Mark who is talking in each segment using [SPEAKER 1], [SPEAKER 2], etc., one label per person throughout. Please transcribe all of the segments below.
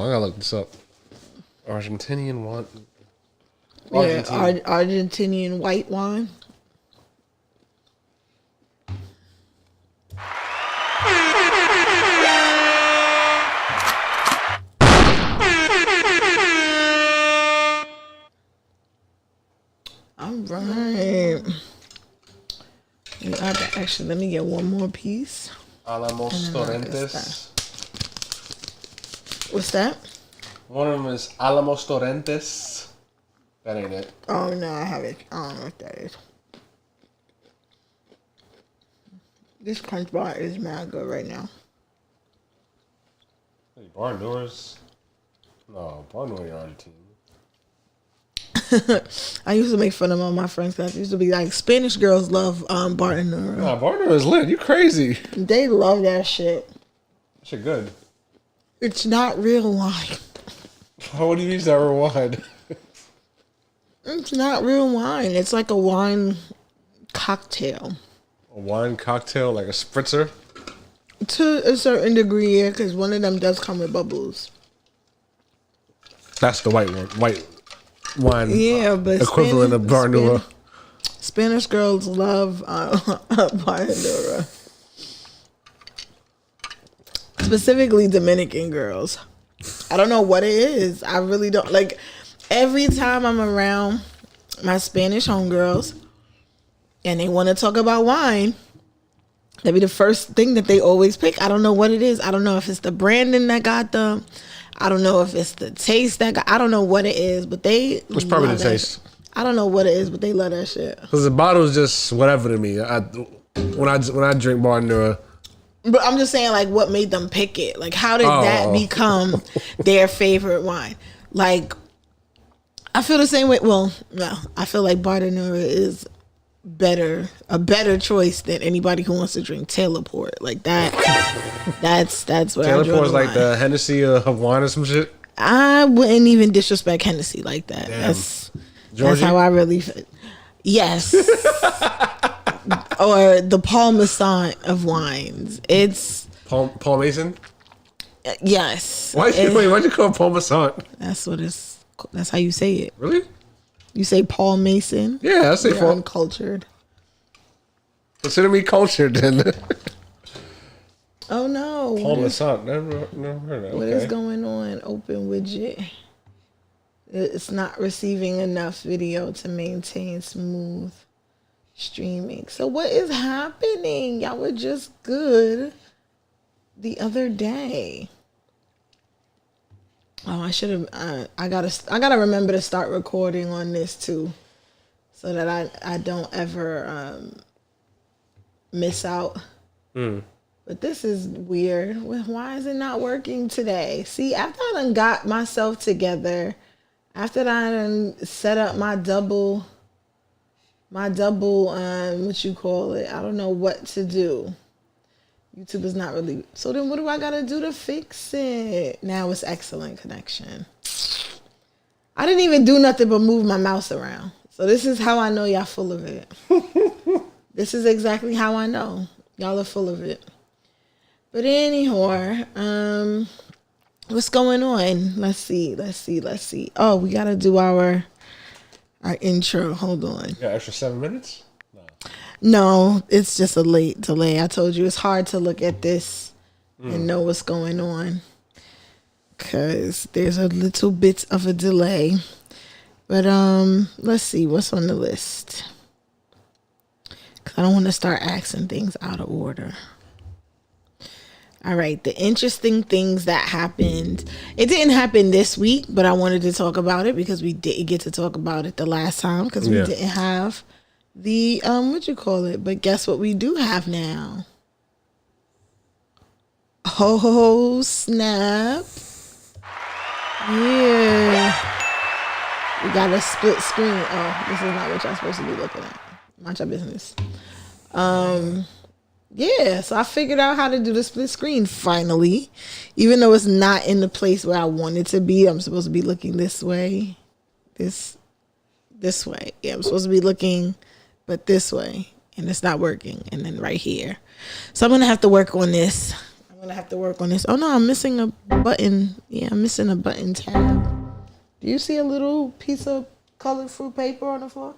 [SPEAKER 1] on, I gotta look this up. Argentinian wine.
[SPEAKER 2] Yeah, Argentinian white wine. All right. Actually, let me get one more piece.
[SPEAKER 1] Alamos Torrentes.
[SPEAKER 2] What's that?
[SPEAKER 1] One of them is Alamos Torrentes. That ain't it.
[SPEAKER 2] Oh, no, I have it. I don't know what that is. This Crunch Bar is mad good right now.
[SPEAKER 1] Hey, Barndoors. No, Barndoors are Argentine.
[SPEAKER 2] I used to make fun of all my friends because I used to be like, Spanish girls love Bartenura.
[SPEAKER 1] Nah, Barndoors is lit. You crazy.
[SPEAKER 2] They love that shit.
[SPEAKER 1] That shit good.
[SPEAKER 2] It's not real wine.
[SPEAKER 1] What do you mean it's not real wine?
[SPEAKER 2] It's not real wine. It's like a wine cocktail.
[SPEAKER 1] A wine cocktail, like a spritzer?
[SPEAKER 2] To a certain degree, yeah, because one of them does come with bubbles.
[SPEAKER 1] That's the white one. White wine.
[SPEAKER 2] Yeah, but
[SPEAKER 1] equivalent of Barndoor.
[SPEAKER 2] Spanish girls love Barndoor. Specifically Dominican girls. I don't know what it is. I really don't. Like, every time I'm around my Spanish homegirls and they want to talk about wine, that'd be the first thing that they always pick. I don't know what it is. I don't know if it's the branding that got them. I don't know if it's the taste that got. I don't know what it is, but they.
[SPEAKER 1] It's probably the taste.
[SPEAKER 2] I don't know what it is, but they love that shit.
[SPEAKER 1] Because the bottle is just whatever to me. When I drink Barndoor.
[SPEAKER 2] But I'm just saying, like, what made them pick it? Like, how did that become their favorite wine? Like, I feel the same way. Well, no, I feel like Bartenura is a better choice than anybody who wants to drink Taylor Port. Like that. That's what
[SPEAKER 1] Taylor
[SPEAKER 2] I draw
[SPEAKER 1] Port's
[SPEAKER 2] the
[SPEAKER 1] like
[SPEAKER 2] line.
[SPEAKER 1] the Hennessy of wine or some shit.
[SPEAKER 2] I wouldn't even disrespect Hennessy like that.
[SPEAKER 1] Damn.
[SPEAKER 2] That's
[SPEAKER 1] Georgie?
[SPEAKER 2] how I really feel. Yes. Or the Paul Masson of wines. It's
[SPEAKER 1] Paul Mason?
[SPEAKER 2] yes.
[SPEAKER 1] Why'd you call it Paul Masson?
[SPEAKER 2] That's what it's. That's how you say it.
[SPEAKER 1] Really?
[SPEAKER 2] You say Paul Mason?
[SPEAKER 1] Yeah, I say
[SPEAKER 2] You're
[SPEAKER 1] Paul.
[SPEAKER 2] uncultured.
[SPEAKER 1] Consider me cultured then.
[SPEAKER 2] Oh no.
[SPEAKER 1] Paul Masson. Never heard of that.
[SPEAKER 2] What is going on? Open widget. It's not receiving enough video to maintain smooth streaming. So what is happening? Y'all were just good the other day. Oh, I should have. I gotta remember to start recording on this too, so that I don't ever miss out. But this is weird. Why is it not working today? See, after I done got myself together, after I done set up my double, what you call it? I don't know what to do. YouTube is not really. So then what do I got to do to fix it? Now it's excellent connection. I didn't even do nothing but move my mouse around. So this is how I know y'all full of it. This is exactly how I know. Y'all are full of it. But anyhow, what's going on? Let's see. Oh, we got to do our intro. Hold on.
[SPEAKER 1] You got extra 7 minutes?
[SPEAKER 2] No, it's just a late delay. I told you it's hard to look at this and know what's going on because there's a little bit of a delay. But let's see what's on the list because I don't want to start asking things out of order. All right, the interesting things that happened. It didn't happen this week, but I wanted to talk about it because we didn't get to talk about it the last time because we didn't have the what you call it. But guess what we do have now? Oh snap. Yeah. We got a split screen. Oh, this is not what y'all supposed to be looking at. Mind your business. Yeah, so I figured out how to do the split screen finally. Even though it's not in the place where I want it to be. I'm supposed to be looking this way. This way. Yeah, I'm supposed to be looking this way. And it's not working. And then right here. So I'm going to have to work on this. I'm gonna have to work on this. Oh no, I'm missing a button. Yeah, I'm missing a button tab. Do you see a little piece of colored fruit paper on the floor?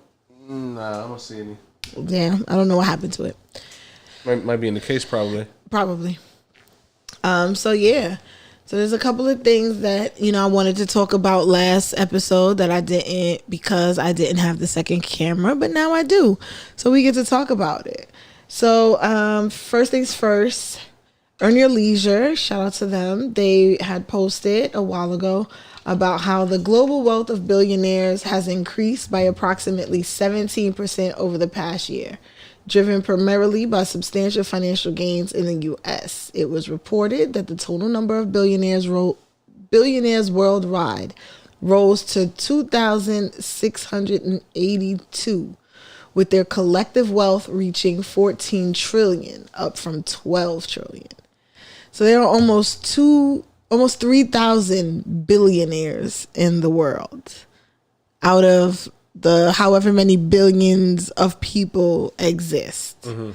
[SPEAKER 1] Nah, I don't see any.
[SPEAKER 2] Yeah, I don't know what happened to it.
[SPEAKER 1] Might be in the case, probably.
[SPEAKER 2] Probably. So yeah. So there's a couple of things that, I wanted to talk about last episode that I didn't because I didn't have the second camera, but now I do. So we get to talk about it. So first things first, Earn Your Leisure, shout out to them. They had posted a while ago about how the global wealth of billionaires has increased by approximately 17% over the past year, driven primarily by substantial financial gains in the U.S. It was reported that the total number of billionaires worldwide rose to 2,682, with their collective wealth reaching 14 trillion, up from 12 trillion. So there are almost 3,000 billionaires in the world out of the however many billions of people exist. Mm-hmm.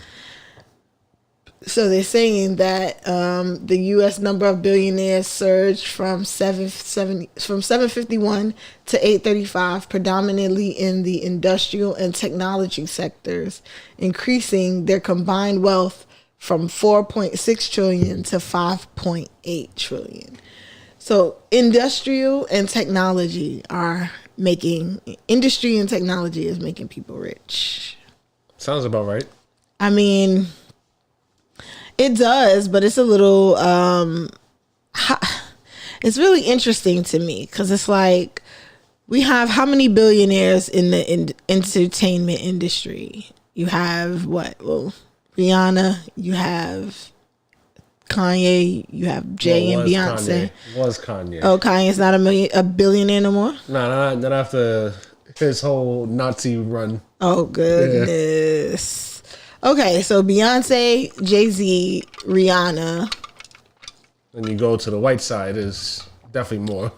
[SPEAKER 2] So they're saying that the U.S. number of billionaires surged from 751 to 835, predominantly in the industrial and technology sectors, increasing their combined wealth from 4.6 trillion to 5.8 trillion. So industry and technology is making people rich.
[SPEAKER 1] Sounds about right.
[SPEAKER 2] I mean, it does, but it's a little, it's really interesting to me because it's like, we have how many billionaires in the entertainment industry? You have Rihanna, you have Kanye, you have Jay and Beyonce.
[SPEAKER 1] Was Kanye.
[SPEAKER 2] Oh, Kanye's not a billionaire no more?
[SPEAKER 1] No, not after his whole Nazi run.
[SPEAKER 2] Oh, goodness. Yeah. Okay, so Beyonce, Jay-Z, Rihanna.
[SPEAKER 1] Then you go to the white side, is definitely more.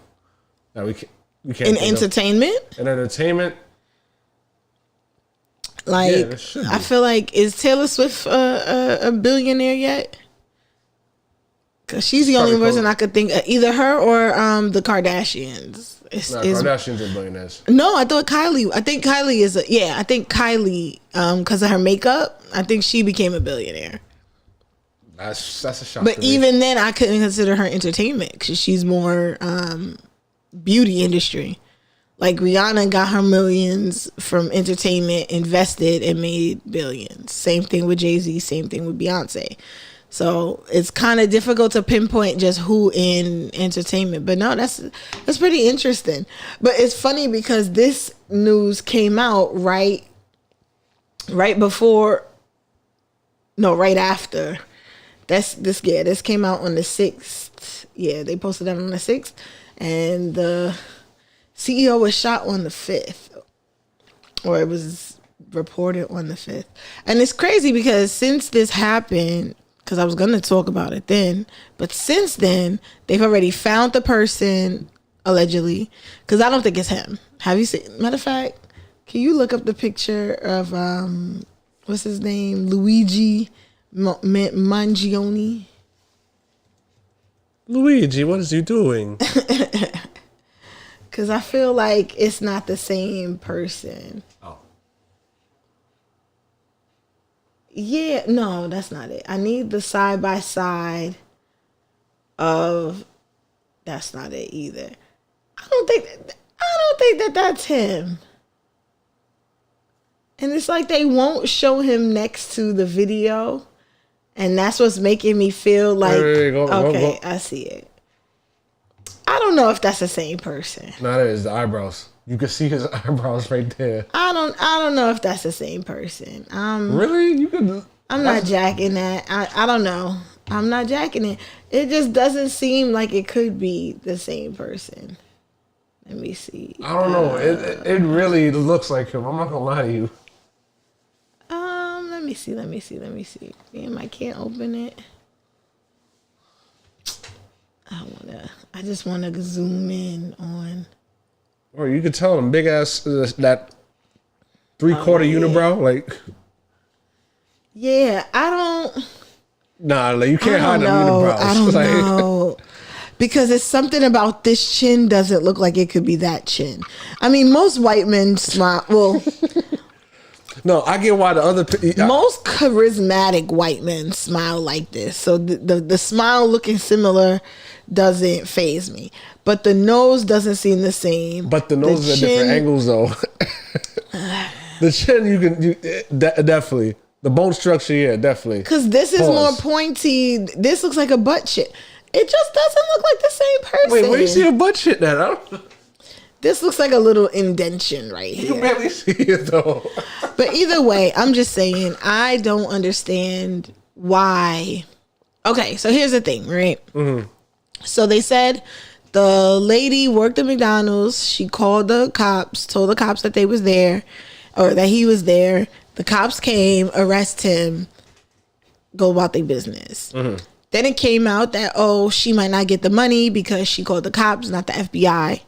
[SPEAKER 1] Now we can't
[SPEAKER 2] in entertainment?
[SPEAKER 1] In entertainment?
[SPEAKER 2] Like, yeah, I feel like, is Taylor Swift a billionaire yet? Because she's the only person I could think of, either her or the Kardashians.
[SPEAKER 1] Kardashians are billionaires.
[SPEAKER 2] No, I think Kylie is I think Kylie, because of her makeup, I think she became a billionaire.
[SPEAKER 1] That's a shock.
[SPEAKER 2] But even then, I couldn't consider her entertainment because she's more beauty industry. Like Rihanna got her millions from entertainment, invested, and made billions. Same thing with Jay-Z, same thing with Beyonce. So it's kind of difficult to pinpoint just who in entertainment. But no, that's pretty interesting. But it's funny because this news came out right after. This came out on the 6th. Yeah, they posted that on the 6th. And the CEO was shot on the 5th. Or it was reported on the 5th. And it's crazy because since this happened, because I was going to talk about it then, but since then, they've already found the person, allegedly, because I don't think it's him. Have you seen? Matter of fact, can you look up the picture of, what's his name? Luigi Mangione?
[SPEAKER 1] Luigi, what is he doing?
[SPEAKER 2] Because I feel like it's not the same person.
[SPEAKER 1] Oh.
[SPEAKER 2] Yeah, no, that's not it. I need the side by side of. That's not it either. I don't think that that's him. And it's like they won't show him next to the video, and that's what's making me feel like go. I see it. I don't know if that's the same person.
[SPEAKER 1] No, that is the eyebrows. You can see his eyebrows right there.
[SPEAKER 2] I don't know if that's the same person.
[SPEAKER 1] Really? You could.
[SPEAKER 2] I'm not jacking that. I don't know. I'm not jacking it. It just doesn't seem like it could be the same person. Let me see.
[SPEAKER 1] I don't know. It really looks like him. I'm not gonna lie to you.
[SPEAKER 2] Let me see. Damn, I can't open it. I just wanna zoom in on.
[SPEAKER 1] Or you could tell them big ass that 3/4 unibrow, like.
[SPEAKER 2] Yeah,
[SPEAKER 1] Nah, like you can't hide them unibrows.
[SPEAKER 2] I don't know. Because it's something about this chin doesn't look like it could be that chin. I mean, most white men smile. Well,
[SPEAKER 1] no, I get why the other
[SPEAKER 2] most charismatic white men smile like this. So the smile looking similar doesn't faze me. But the nose doesn't seem the same.
[SPEAKER 1] But the nose is at different angles, though. The chin, definitely. The bone structure, yeah, definitely.
[SPEAKER 2] Because this is more pointy. This looks like a butt shit. It just doesn't look like the same person.
[SPEAKER 1] Wait, where you see a butt shit now?
[SPEAKER 2] This looks like a little indention right here.
[SPEAKER 1] You barely see it though.
[SPEAKER 2] But either way, I'm just saying, I don't understand why. Okay, so here's the thing, right? Mm-hmm. So they said the lady worked at McDonald's. She called the cops, told the cops that they was there, or that he was there. The cops came, arrest him, go about their business. Mm-hmm. Then it came out that, she might not get the money because she called the cops, not the FBI.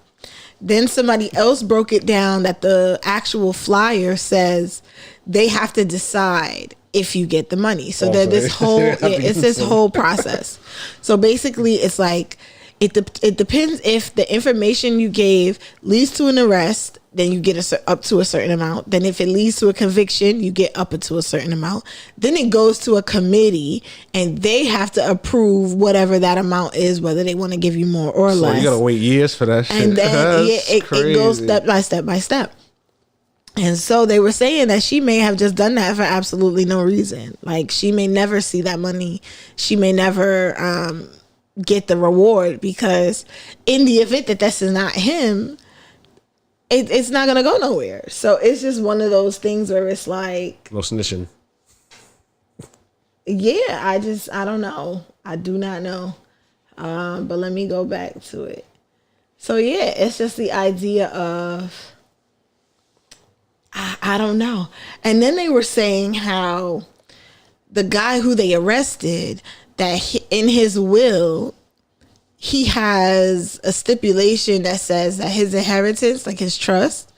[SPEAKER 2] Then somebody else broke it down that the actual flyer says they have to decide if you get the money. So that this whole process. So basically it's like, it depends if the information you gave leads to an arrest, then you get up to a certain amount. Then if it leads to a conviction, you get up to a certain amount. Then it goes to a committee and they have to approve whatever that amount is, whether they want to give you more or less.
[SPEAKER 1] You gotta wait years for that shit.
[SPEAKER 2] And then it goes step by step by step. And so they were saying that she may have just done that for absolutely no reason. Like she may never see that money. She may never get the reward, because in the event that this is not him, it's not gonna go nowhere. So it's just one of those things where it's like
[SPEAKER 1] no snitching.
[SPEAKER 2] Yeah, I don't know. I do not know. But let me go back to it. So yeah, it's just the idea of I don't know. And then they were saying how the guy who they arrested, that in his will, he has a stipulation that says that his inheritance, like his trust,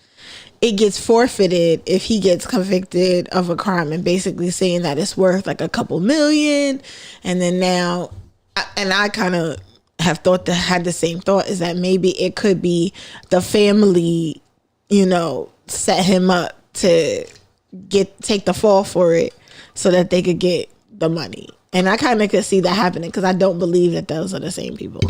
[SPEAKER 2] it gets forfeited if he gets convicted of a crime, and basically saying that it's worth like a couple million. And then now, and I kind of have had the same thought, is that maybe it could be the family, set him up to take the fall for it so that they could get the money. And I kind of could see that happening, because I don't believe that those are the same people.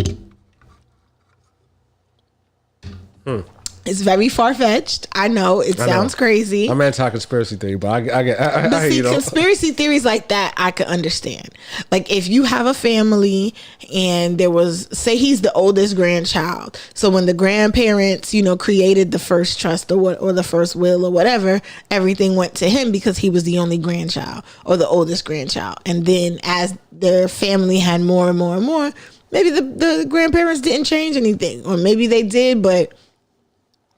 [SPEAKER 2] It's very far-fetched. I know it sounds crazy.
[SPEAKER 1] I'm anti-conspiracy theory, but I
[SPEAKER 2] but see, conspiracy theories like that, I could understand. Like if you have a family and say he's the oldest grandchild. So when the grandparents, created the first trust or the first will or whatever, everything went to him because he was the only grandchild or the oldest grandchild. And then as their family had more and more and more, maybe the grandparents didn't change anything, or maybe they did, but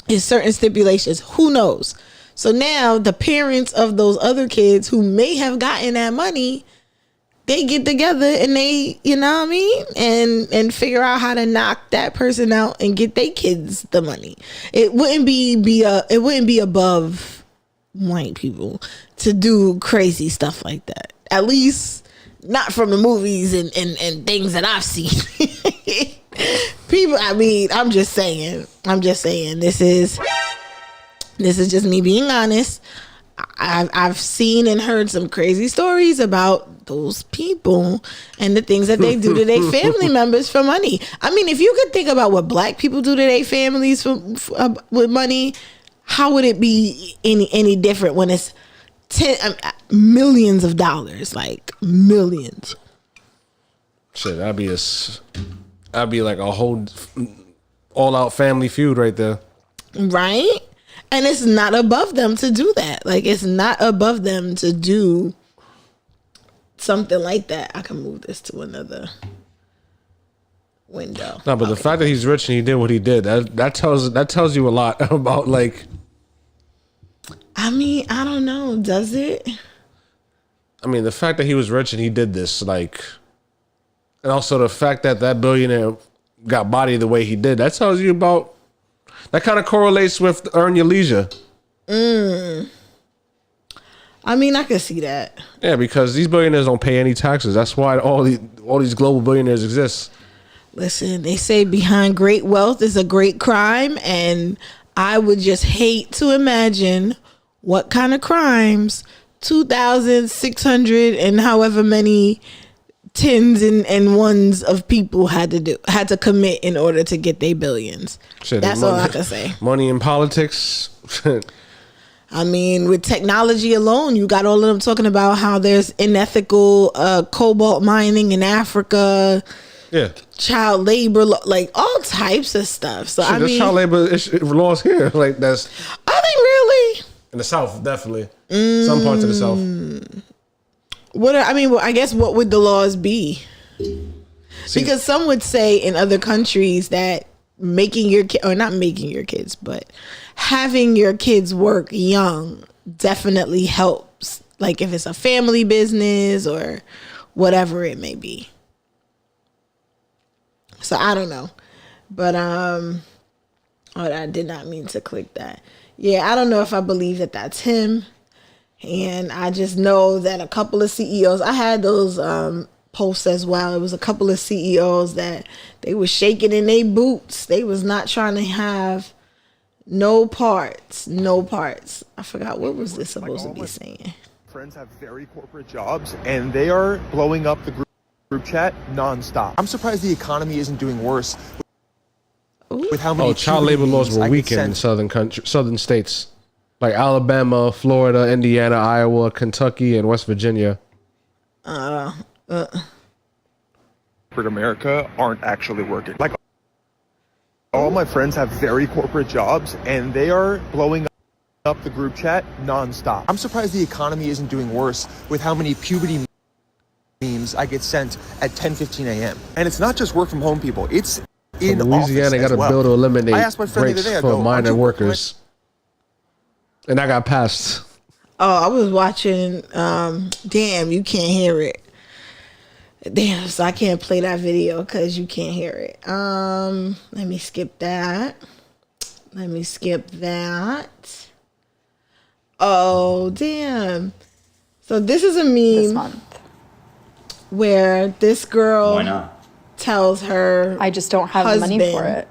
[SPEAKER 2] in certain stipulations, who knows? So now the parents of those other kids who may have gotten that money, they get together and they, and figure out how to knock that person out and get their kids the money. It wouldn't be above white people to do crazy stuff like that. At least not from the movies and things that I've seen. People, I'm just saying, this is just me being honest. I've seen and heard some crazy stories about those people and the things that they do to their family members for money. I mean, if you could think about what black people do to their families with money, how would it be any different when it's millions of dollars, like millions?
[SPEAKER 1] Shit, that'd be like a whole all-out family feud right there.
[SPEAKER 2] Right? And it's not above them to do that. Like, it's not above them to do something like that. I can move this to another window.
[SPEAKER 1] No, but the fact that he's rich and he did what he did, that tells you a lot about, like...
[SPEAKER 2] I mean, I don't know. Does it?
[SPEAKER 1] I mean, the fact that he was rich and he did this, like... And also the fact that billionaire got bodied the way he did, that tells you about... That kind of correlates with earn your leisure.
[SPEAKER 2] I I mean, I could see that.
[SPEAKER 1] Yeah, because these billionaires don't pay any taxes. That's why all these global billionaires exist.
[SPEAKER 2] Listen, they say behind great wealth is a great crime, and I would just hate to imagine what kind of crimes 2,600 and however many tens and ones of people had to commit in order to get their billions.
[SPEAKER 1] Shit,
[SPEAKER 2] That's all I can say.
[SPEAKER 1] Money in politics.
[SPEAKER 2] I mean, with technology alone, you got all of them talking about how there's unethical cobalt mining in Africa.
[SPEAKER 1] Yeah.
[SPEAKER 2] Child labor, like all types of stuff. So, I
[SPEAKER 1] there's
[SPEAKER 2] mean,
[SPEAKER 1] child labor laws here. Like, that's.
[SPEAKER 2] Are they really?
[SPEAKER 1] In the South, definitely. Some parts of the South.
[SPEAKER 2] I guess what would the laws be? Because some would say in other countries that making your kid, or not making your kids, but having your kids work young definitely helps. Like if it's a family business or whatever it may be. So I don't know. But I did not mean to click that. Yeah, I don't know if I believe that that's him. And I just know that a couple of CEOs, I had those posts as well. It was a couple of CEOs that they were shaking in their boots. They was not trying to have no parts. I forgot, what was this supposed to be saying?
[SPEAKER 3] Friends have very corporate jobs and they are blowing up the group chat nonstop. I'm surprised the economy isn't doing worse with how many
[SPEAKER 1] child labor laws were weakened in southern states like Alabama, Florida, Indiana, Iowa, Kentucky, and West Virginia.
[SPEAKER 3] Corporate America aren't actually working. Like all my friends have very corporate jobs and they are blowing up the group chat nonstop. I'm surprised the economy isn't doing worse with how many puberty memes I get sent at 10:15 a.m. And it's not just work from home people. It's in
[SPEAKER 1] Louisiana got a bill to eliminate breaks for minor workers. And I got passed.
[SPEAKER 2] Oh, I was watching, damn, you can't hear it. Damn, so I can't play that video because you can't hear it. Let me skip that. Oh, damn. So this is a meme
[SPEAKER 4] this month
[SPEAKER 2] where this girl
[SPEAKER 5] Why not?
[SPEAKER 2] tells her
[SPEAKER 4] I just don't have the money for it.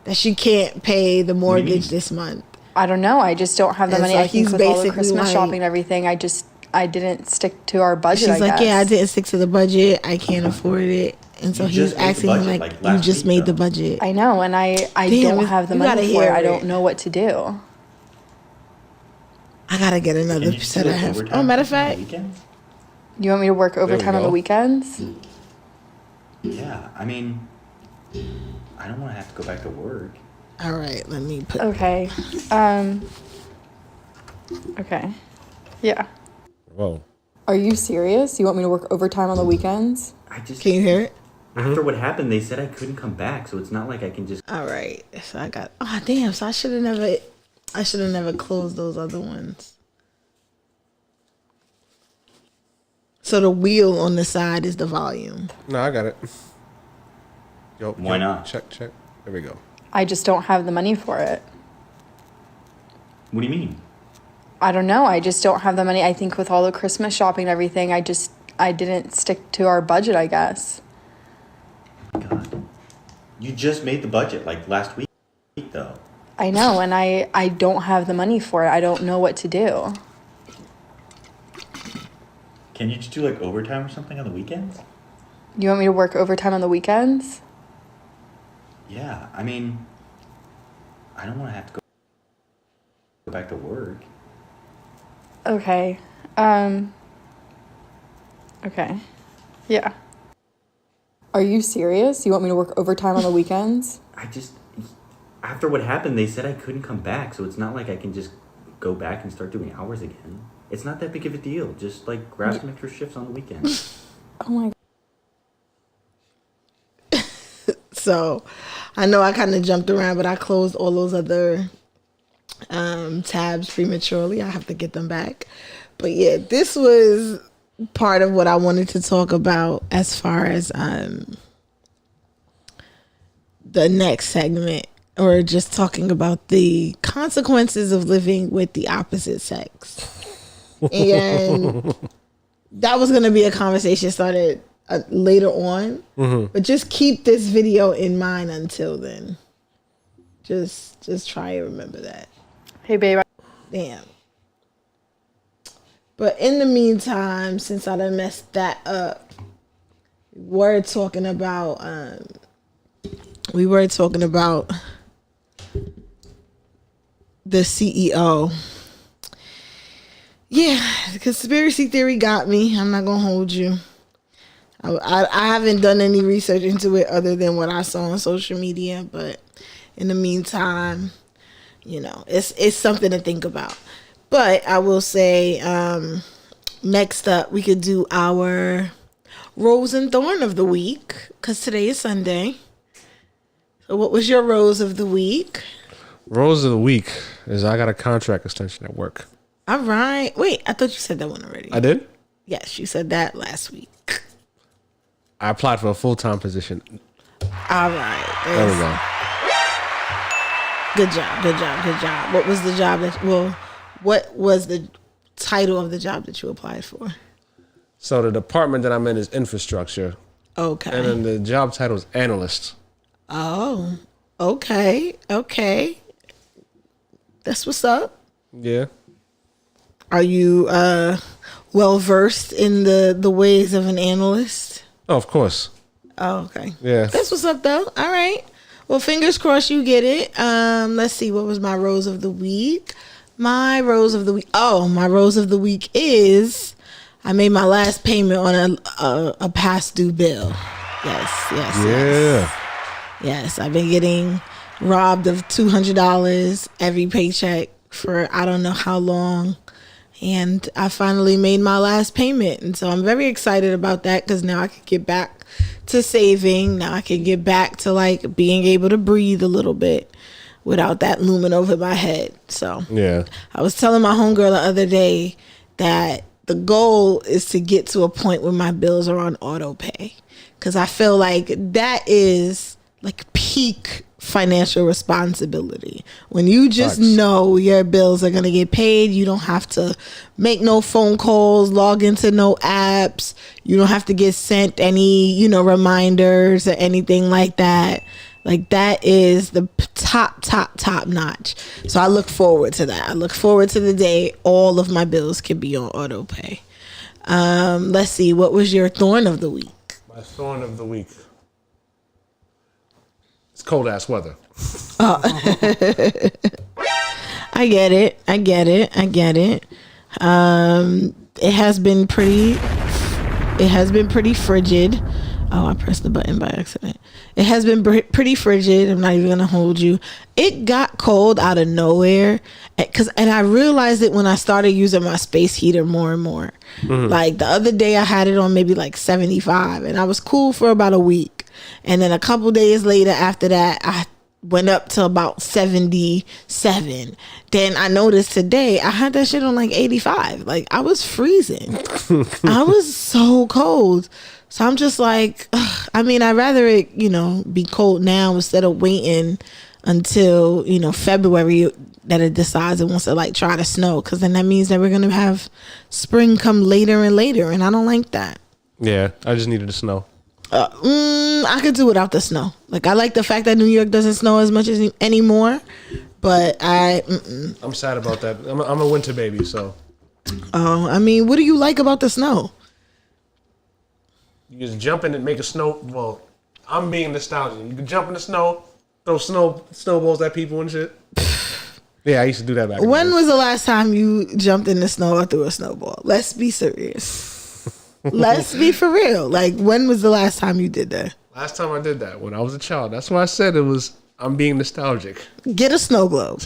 [SPEAKER 2] That she can't pay the mortgage this month.
[SPEAKER 4] I don't know. I just don't have the money.
[SPEAKER 2] So
[SPEAKER 4] I think with all the Christmas
[SPEAKER 2] like,
[SPEAKER 4] shopping and everything, I didn't stick to our budget.
[SPEAKER 2] She's like, yeah, I didn't stick to the budget. I can't afford it. And so he's asking him like, you just made the budget.
[SPEAKER 4] I know, and I don't have the money for it. I don't know what to do.
[SPEAKER 2] I gotta get another set of headphones. Oh, matter of fact,
[SPEAKER 4] you want me to work overtime on the weekends?
[SPEAKER 5] Yeah, I mean, I don't want to have to go back to work.
[SPEAKER 2] All right, let me put.
[SPEAKER 4] Okay. Okay. Yeah.
[SPEAKER 1] Whoa.
[SPEAKER 4] Are you serious? You want me to work overtime on the weekends?
[SPEAKER 2] Can you hear it?
[SPEAKER 5] After what happened, they said I couldn't come back, so it's not like I can just.
[SPEAKER 2] All right, so I got. Oh damn! So I should have never closed those other ones. So the wheel on the side is the volume.
[SPEAKER 1] No, I got it.
[SPEAKER 5] Why not?
[SPEAKER 1] Check. There we go.
[SPEAKER 4] I just don't have the money for it.
[SPEAKER 5] What do you mean?
[SPEAKER 4] I don't know. I just don't have the money. I think with all the Christmas shopping and everything, I didn't stick to our budget, I guess.
[SPEAKER 5] God. You just made the budget like last week, though.
[SPEAKER 4] I know, and I don't have the money for it. I don't know what to do.
[SPEAKER 5] Can you just do like overtime or something on the weekends?
[SPEAKER 4] You want me to work overtime on the weekends?
[SPEAKER 5] Yeah, I mean, I don't want to have to go back to work.
[SPEAKER 4] Okay. Okay. Yeah. Are you serious? You want me to work overtime on the weekends?
[SPEAKER 5] After what happened, they said I couldn't come back, so it's not like I can just go back and start doing hours again. It's not that big of a deal. Just like grab some extra shifts on the weekends.
[SPEAKER 4] Oh my God.
[SPEAKER 2] So I know I kind of jumped around, but I closed all those other tabs prematurely. I have to get them back. But yeah, this was part of what I wanted to talk about as far as the next segment, or just talking about the consequences of living with the opposite sex. And that was going to be a conversation started later on. But just keep this video in mind until then. Just try and remember that.
[SPEAKER 4] Hey, babe.
[SPEAKER 2] Damn. But in the meantime, since I done messed that up, we were talking about the CEO. Yeah, the conspiracy theory got me. I'm not gonna hold you. I haven't done any research into it other than what I saw on social media, but in the meantime, you know, it's something to think about. But I will say, next up, we could do our Rose and Thorn of the week, because today is Sunday. So what was your Rose of the week?
[SPEAKER 1] Rose of the week is I got a contract extension at work.
[SPEAKER 2] All right. Wait, I thought you said that one already.
[SPEAKER 1] I did?
[SPEAKER 2] Yes, you said that last week.
[SPEAKER 1] I applied for a full-time position.
[SPEAKER 2] All right.
[SPEAKER 1] There we go.
[SPEAKER 2] Good job. What was the job what was the title of the job that you applied for?
[SPEAKER 1] So the department that I'm in is infrastructure.
[SPEAKER 2] Okay.
[SPEAKER 1] And then the job title is analyst.
[SPEAKER 2] Oh, okay. That's what's up.
[SPEAKER 1] Yeah.
[SPEAKER 2] Are you well versed in the ways of an analyst?
[SPEAKER 1] Oh, of course.
[SPEAKER 2] Oh, okay.
[SPEAKER 1] Yeah.
[SPEAKER 2] That's what's up, though. All right. Well, fingers crossed you get it. Let's see. What was my Rose of the week? My Rose of the week is I made my last payment on a past due bill. Yes. Yes, I've been getting robbed of $200 every paycheck for I don't know how long. And I finally made my last payment. And so I'm very excited about that because now I can get back to saving. Now I can get back to like being able to breathe a little bit without that looming over my head. So
[SPEAKER 1] Yeah.
[SPEAKER 2] I was telling my homegirl the other day that the goal is to get to a point where my bills are on auto pay. Because I feel like that is like peak financial responsibility. When you just know your bills are going to get paid, you don't have to make no phone calls, log into no apps. You don't have to get sent any, reminders or anything like that. Like that is the top notch. So I look forward to that. I look forward to the day all of my bills can be on auto pay. Let's see. What was your thorn of the week?
[SPEAKER 1] My thorn of the week. It's cold ass weather.
[SPEAKER 2] Oh. I get it. It has been pretty frigid. Oh, I pressed the button by accident. It has been pretty frigid. I'm not even going to hold you. It got cold out of nowhere. And I realized it when I started using my space heater more and more. Mm-hmm. Like the other day I had it on maybe like 75 and I was cool for about a week. And then a couple days later after that, I went up to about 77. Then I noticed today I had that shit on like 85. Like I was freezing. I was so cold. So I'm just like, I'd rather it, be cold now instead of waiting until, February that it decides it wants to like try to snow. Cause then that means that we're going to have spring come later and later. And I don't like that.
[SPEAKER 1] Yeah. I just needed the snow.
[SPEAKER 2] I could do without the snow. Like I like the fact that New York doesn't snow as much as anymore, but I'm
[SPEAKER 1] sad about that. I'm a winter baby, so.
[SPEAKER 2] What do you like about the snow?
[SPEAKER 1] You just jump in and make a snow. Well, I'm being nostalgic. You can jump in the snow, throw snowballs at people and shit. Yeah, I used to do that back.
[SPEAKER 2] When was the last time you jumped in the snow or threw a snowball? Let's be serious. Let's be for real. Like, when was the last time you did that?
[SPEAKER 1] Last time I did that, when I was a child. That's why I said I'm being nostalgic.
[SPEAKER 2] Get a snow globe.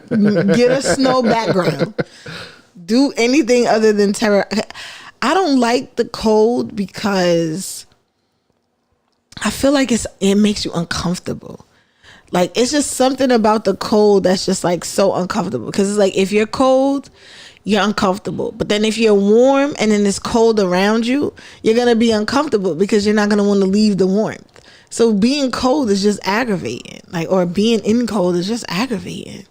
[SPEAKER 2] Get a snow background. Do anything other than terror. I don't like the cold because I feel like it makes you uncomfortable. Like, it's just something about the cold that's just like so uncomfortable. Because it's like, if you're cold, you're uncomfortable. But then if you're warm and then it's cold around you, you're going to be uncomfortable because you're not going to want to leave the warmth. So being cold is just aggravating. Like, or being in cold is just aggravating.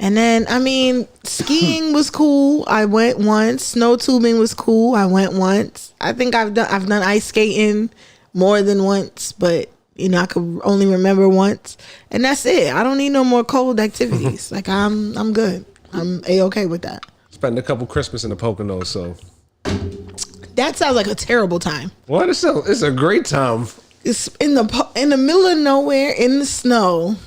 [SPEAKER 2] And then, I mean, skiing was cool. I went once. Snow tubing was cool. I went once. I think I've done ice skating more than once, but you know, I could only remember once, and that's it. I don't need no more cold activities. Like I'm good. I'm A-okay with that.
[SPEAKER 1] Spent a couple Christmas in the Poconos, so
[SPEAKER 2] that sounds like a terrible time.
[SPEAKER 1] what? It's a great time.
[SPEAKER 2] It's in the middle of nowhere in the snow.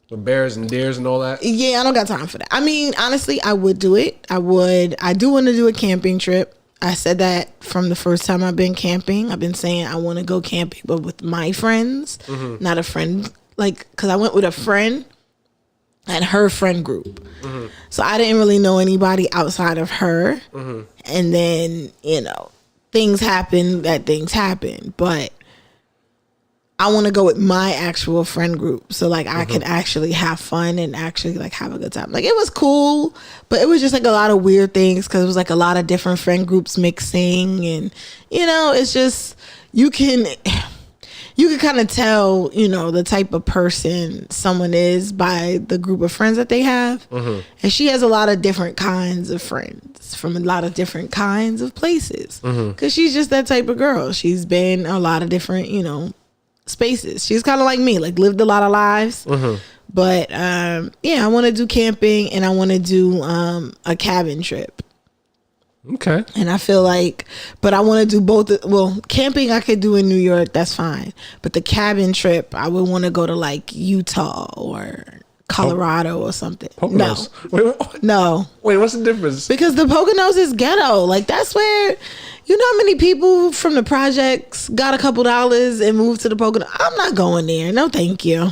[SPEAKER 1] With bears and deers and all that.
[SPEAKER 2] Yeah, I don't got time for that. I mean, honestly, I would do it. I would. I do want to do a camping trip. I said that from the first time I've been camping. I've been saying I want to go camping, but with my friends, not a friend. Like, because I went with a friend and her friend group. So I didn't really know anybody outside of her. And then, you know, things happen. But I want to go with my actual friend group. So like I can actually have fun and actually like have a good time. Like it was cool, but it was just like a lot of weird things because it was like a lot of different friend groups mixing. And, you know, it's just, you can kind of tell, you know, the type of person someone is by the group of friends that they have. And she has a lot of different kinds of friends from a lot of different kinds of places because she's just that type of girl. She's been a lot of different, you know, spaces. She's kind of like me, like lived a lot of lives. But yeah, I want to do camping and I want to do a cabin trip.
[SPEAKER 1] Okay.
[SPEAKER 2] And I feel like, but I want to do both. Well, camping I could do in New York, that's fine. But the cabin trip, I would want to go to like Utah or Colorado or something.
[SPEAKER 1] Poconos.
[SPEAKER 2] No.
[SPEAKER 1] Wait, what's the difference?
[SPEAKER 2] Because the Poconos is ghetto. Like that's where, you know how many people from the projects got a couple dollars and moved to the Poconos? I'm not going there. No, thank you.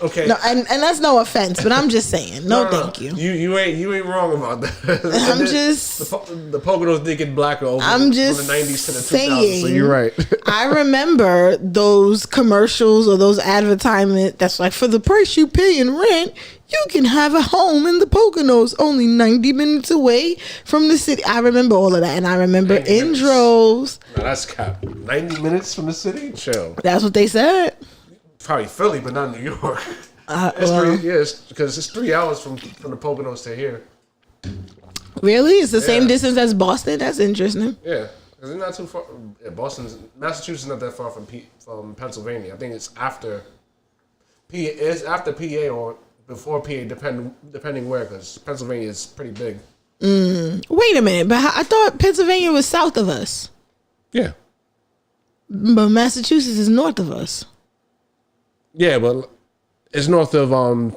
[SPEAKER 1] Okay.
[SPEAKER 2] No, and that's no offense, but I'm just saying, no, thank you.
[SPEAKER 1] You ain't wrong about that.
[SPEAKER 2] I'm just
[SPEAKER 1] the Poconos did get blacker over
[SPEAKER 2] I'm just
[SPEAKER 1] from the 90s to the 2000s.
[SPEAKER 2] saying,
[SPEAKER 1] So you're right.
[SPEAKER 2] I remember those commercials or those advertisements that's like, for the price you pay in rent, you can have a home in the Poconos, only 90 minutes away from the city. I remember all of that, and I remember intros.
[SPEAKER 1] No, that's cap. 90 minutes from the city? Chill.
[SPEAKER 2] That's what they said.
[SPEAKER 1] Probably Philly, but not New York. Because it's 3 hours from the Poconos to here.
[SPEAKER 2] Really? It's the same distance as Boston? That's interesting.
[SPEAKER 1] Yeah, because it's not too far. Yeah, Massachusetts is not that far from Pennsylvania. I think it's after PA or before PA, depending where, because Pennsylvania is pretty big.
[SPEAKER 2] Wait a minute, but I thought Pennsylvania was south of us.
[SPEAKER 1] Yeah.
[SPEAKER 2] But Massachusetts is north of us.
[SPEAKER 1] Yeah, but it's north of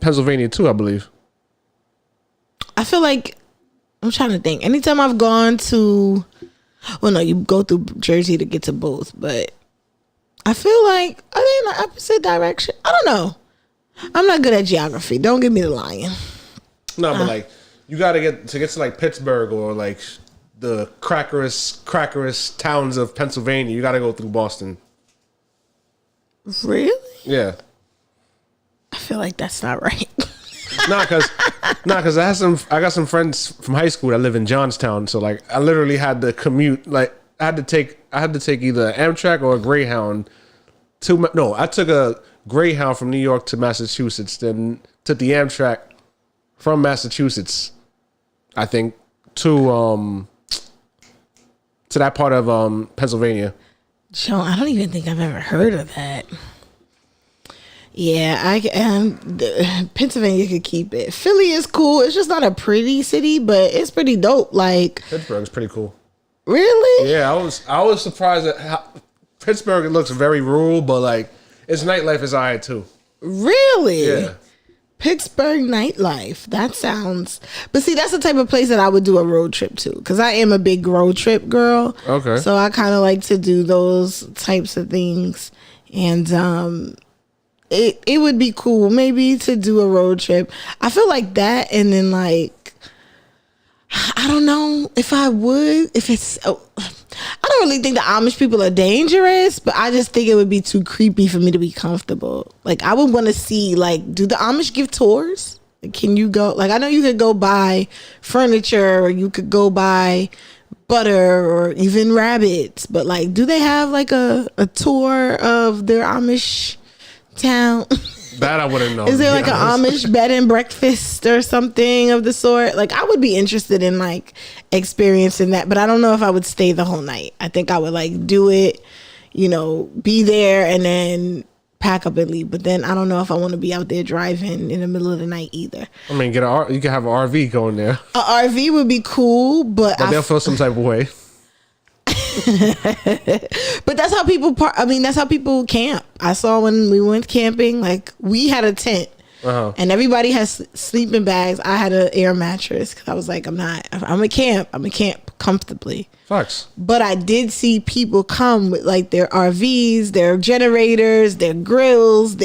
[SPEAKER 1] Pennsylvania too, I believe.
[SPEAKER 2] I feel like, I'm trying to think. Anytime I've gone to, well, no, you go through Jersey to get to both, but I feel like, are they in the opposite direction? I don't know. I'm not good at geography. Don't give me the lying.
[SPEAKER 1] No, but like, you got to get to like Pittsburgh or like the crackerest towns of Pennsylvania. You got to go through Boston.
[SPEAKER 2] Really?
[SPEAKER 1] Yeah.
[SPEAKER 2] I feel like that's not right.
[SPEAKER 1] Cause I got some friends from high school that live in Johnstown, so like I literally had to commute. Like I had to take either Amtrak or a Greyhound. I took a Greyhound from New York to Massachusetts, then took the Amtrak from Massachusetts, I think, to that part of Pennsylvania.
[SPEAKER 2] Joe, I don't even think I've ever heard of that. Yeah, Pennsylvania could keep it. Philly is cool. It's just not a pretty city, but it's pretty dope. Like
[SPEAKER 1] Pittsburgh's pretty cool.
[SPEAKER 2] Really?
[SPEAKER 1] Yeah, I was surprised at how Pittsburgh looks very rural, but like its nightlife is alright too.
[SPEAKER 2] Really?
[SPEAKER 1] Yeah.
[SPEAKER 2] Pittsburgh nightlife. That sounds. But see, that's the type of place that I would do a road trip to, because I am a big road trip girl.
[SPEAKER 1] Okay.
[SPEAKER 2] So I kind of like to do those types of things, and it would be cool maybe to do a road trip. I feel like that, and then like I don't know if I would. If it's, I don't really think the Amish people are dangerous, but I just think it would be too creepy for me to be comfortable. Like I would want to see, like, do the Amish give tours? Like, can you go? Like I know you could go buy furniture, or you could go buy butter, or even rabbits, but like, do they have like a tour of their Amish town?
[SPEAKER 1] That I wouldn't know.
[SPEAKER 2] Is there like an Amish bed and breakfast or something of the sort? Like, I would be interested in like experiencing that, but I don't know if I would stay the whole night. I think I would like do it, be there and then pack up and leave. But then I don't know if I want to be out there driving in the middle of the night either.
[SPEAKER 1] I mean, you can have an RV going there.
[SPEAKER 2] An RV would be cool, but
[SPEAKER 1] they'll feel some type of way.
[SPEAKER 2] But that's how people that's how people camp. I saw when we went camping, like we had a tent and everybody has sleeping bags. I had an air mattress because I was like, I'm a camp comfortably.
[SPEAKER 1] Facts.
[SPEAKER 2] But I did see people come with like their RVs, their generators, their grills,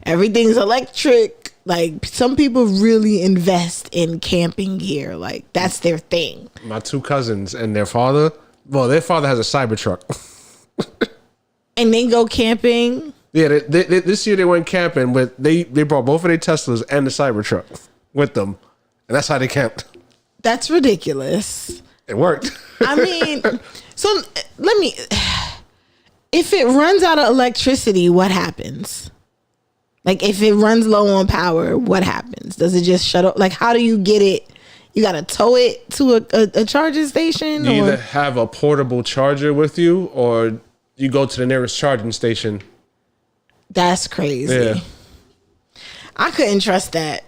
[SPEAKER 2] everything's electric. Like, some people really invest in camping gear. Like, that's their thing.
[SPEAKER 1] My 2 cousins and their father has a Cybertruck.
[SPEAKER 2] And they go camping.
[SPEAKER 1] Yeah, this year they went camping they brought both of their Teslas and the Cybertruck with them, and that's how they camped.
[SPEAKER 2] That's ridiculous.
[SPEAKER 1] It worked.
[SPEAKER 2] I mean, so if it runs out of electricity, what happens? Like, if it runs low on power, what happens? Does it just shut off? Like, how do you get it? You got to tow it to a charging station?
[SPEAKER 1] You either have a portable charger with you or you go to the nearest charging station.
[SPEAKER 2] That's crazy.
[SPEAKER 1] Yeah.
[SPEAKER 2] I couldn't trust that.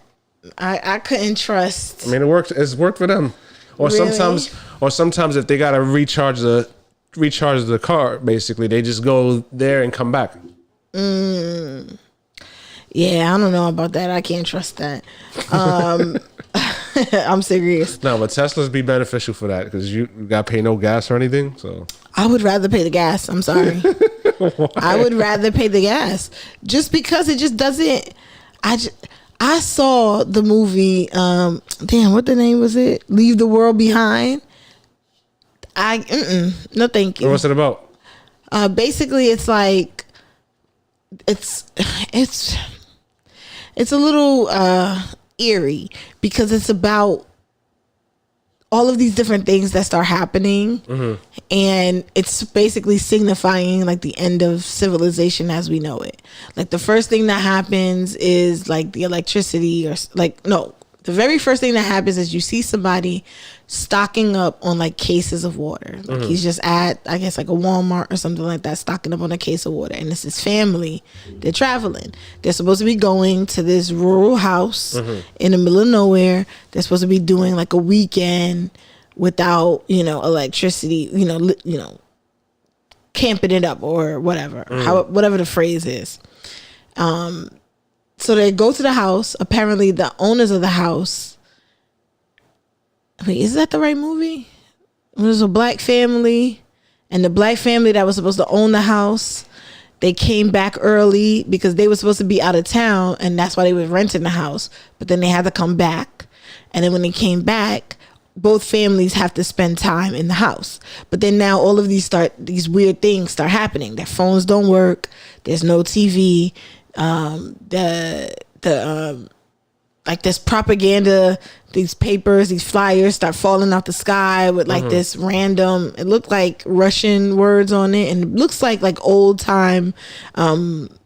[SPEAKER 2] I couldn't trust.
[SPEAKER 1] I mean, it's worked for them. Or
[SPEAKER 2] really?
[SPEAKER 1] sometimes if they got to recharge the car, basically, they just go there and come back.
[SPEAKER 2] Yeah, I don't know about that. I can't trust that. I'm serious.
[SPEAKER 1] No, but Teslas be beneficial for that because you got to pay no gas or anything. So
[SPEAKER 2] I would rather pay the gas. I'm sorry. I would rather pay the gas just because it just doesn't. I saw the movie. What the name was it? Leave the World Behind. No, thank you.
[SPEAKER 1] What's it about?
[SPEAKER 2] Basically, it's like it's a little eerie because it's about all of these different things that start happening, and it's basically signifying like the end of civilization as we know it. Like, the first thing that happens is like the electricity, the very first thing that happens is you see somebody stocking up on like cases of water. Like, he's just at, I guess, like a Walmart or something like that, stocking up on a case of water. And it's his family. They're traveling. They're supposed to be going to this rural house in the middle of nowhere. They're supposed to be doing like a weekend without, electricity, camping it up or whatever, whatever the phrase is. So they go to the house. Apparently the owners of the house, is that the right movie? There's a black family, and the black family that was supposed to own the house, they came back early because they were supposed to be out of town, and that's why they were renting the house. But then they had to come back. And then when they came back, both families have to spend time in the house. But then now all of these weird things start happening. Their phones don't work. There's no TV. Like this propaganda, these papers, these flyers start falling out the sky with like this random, it looked like Russian words on it, and it looks like old time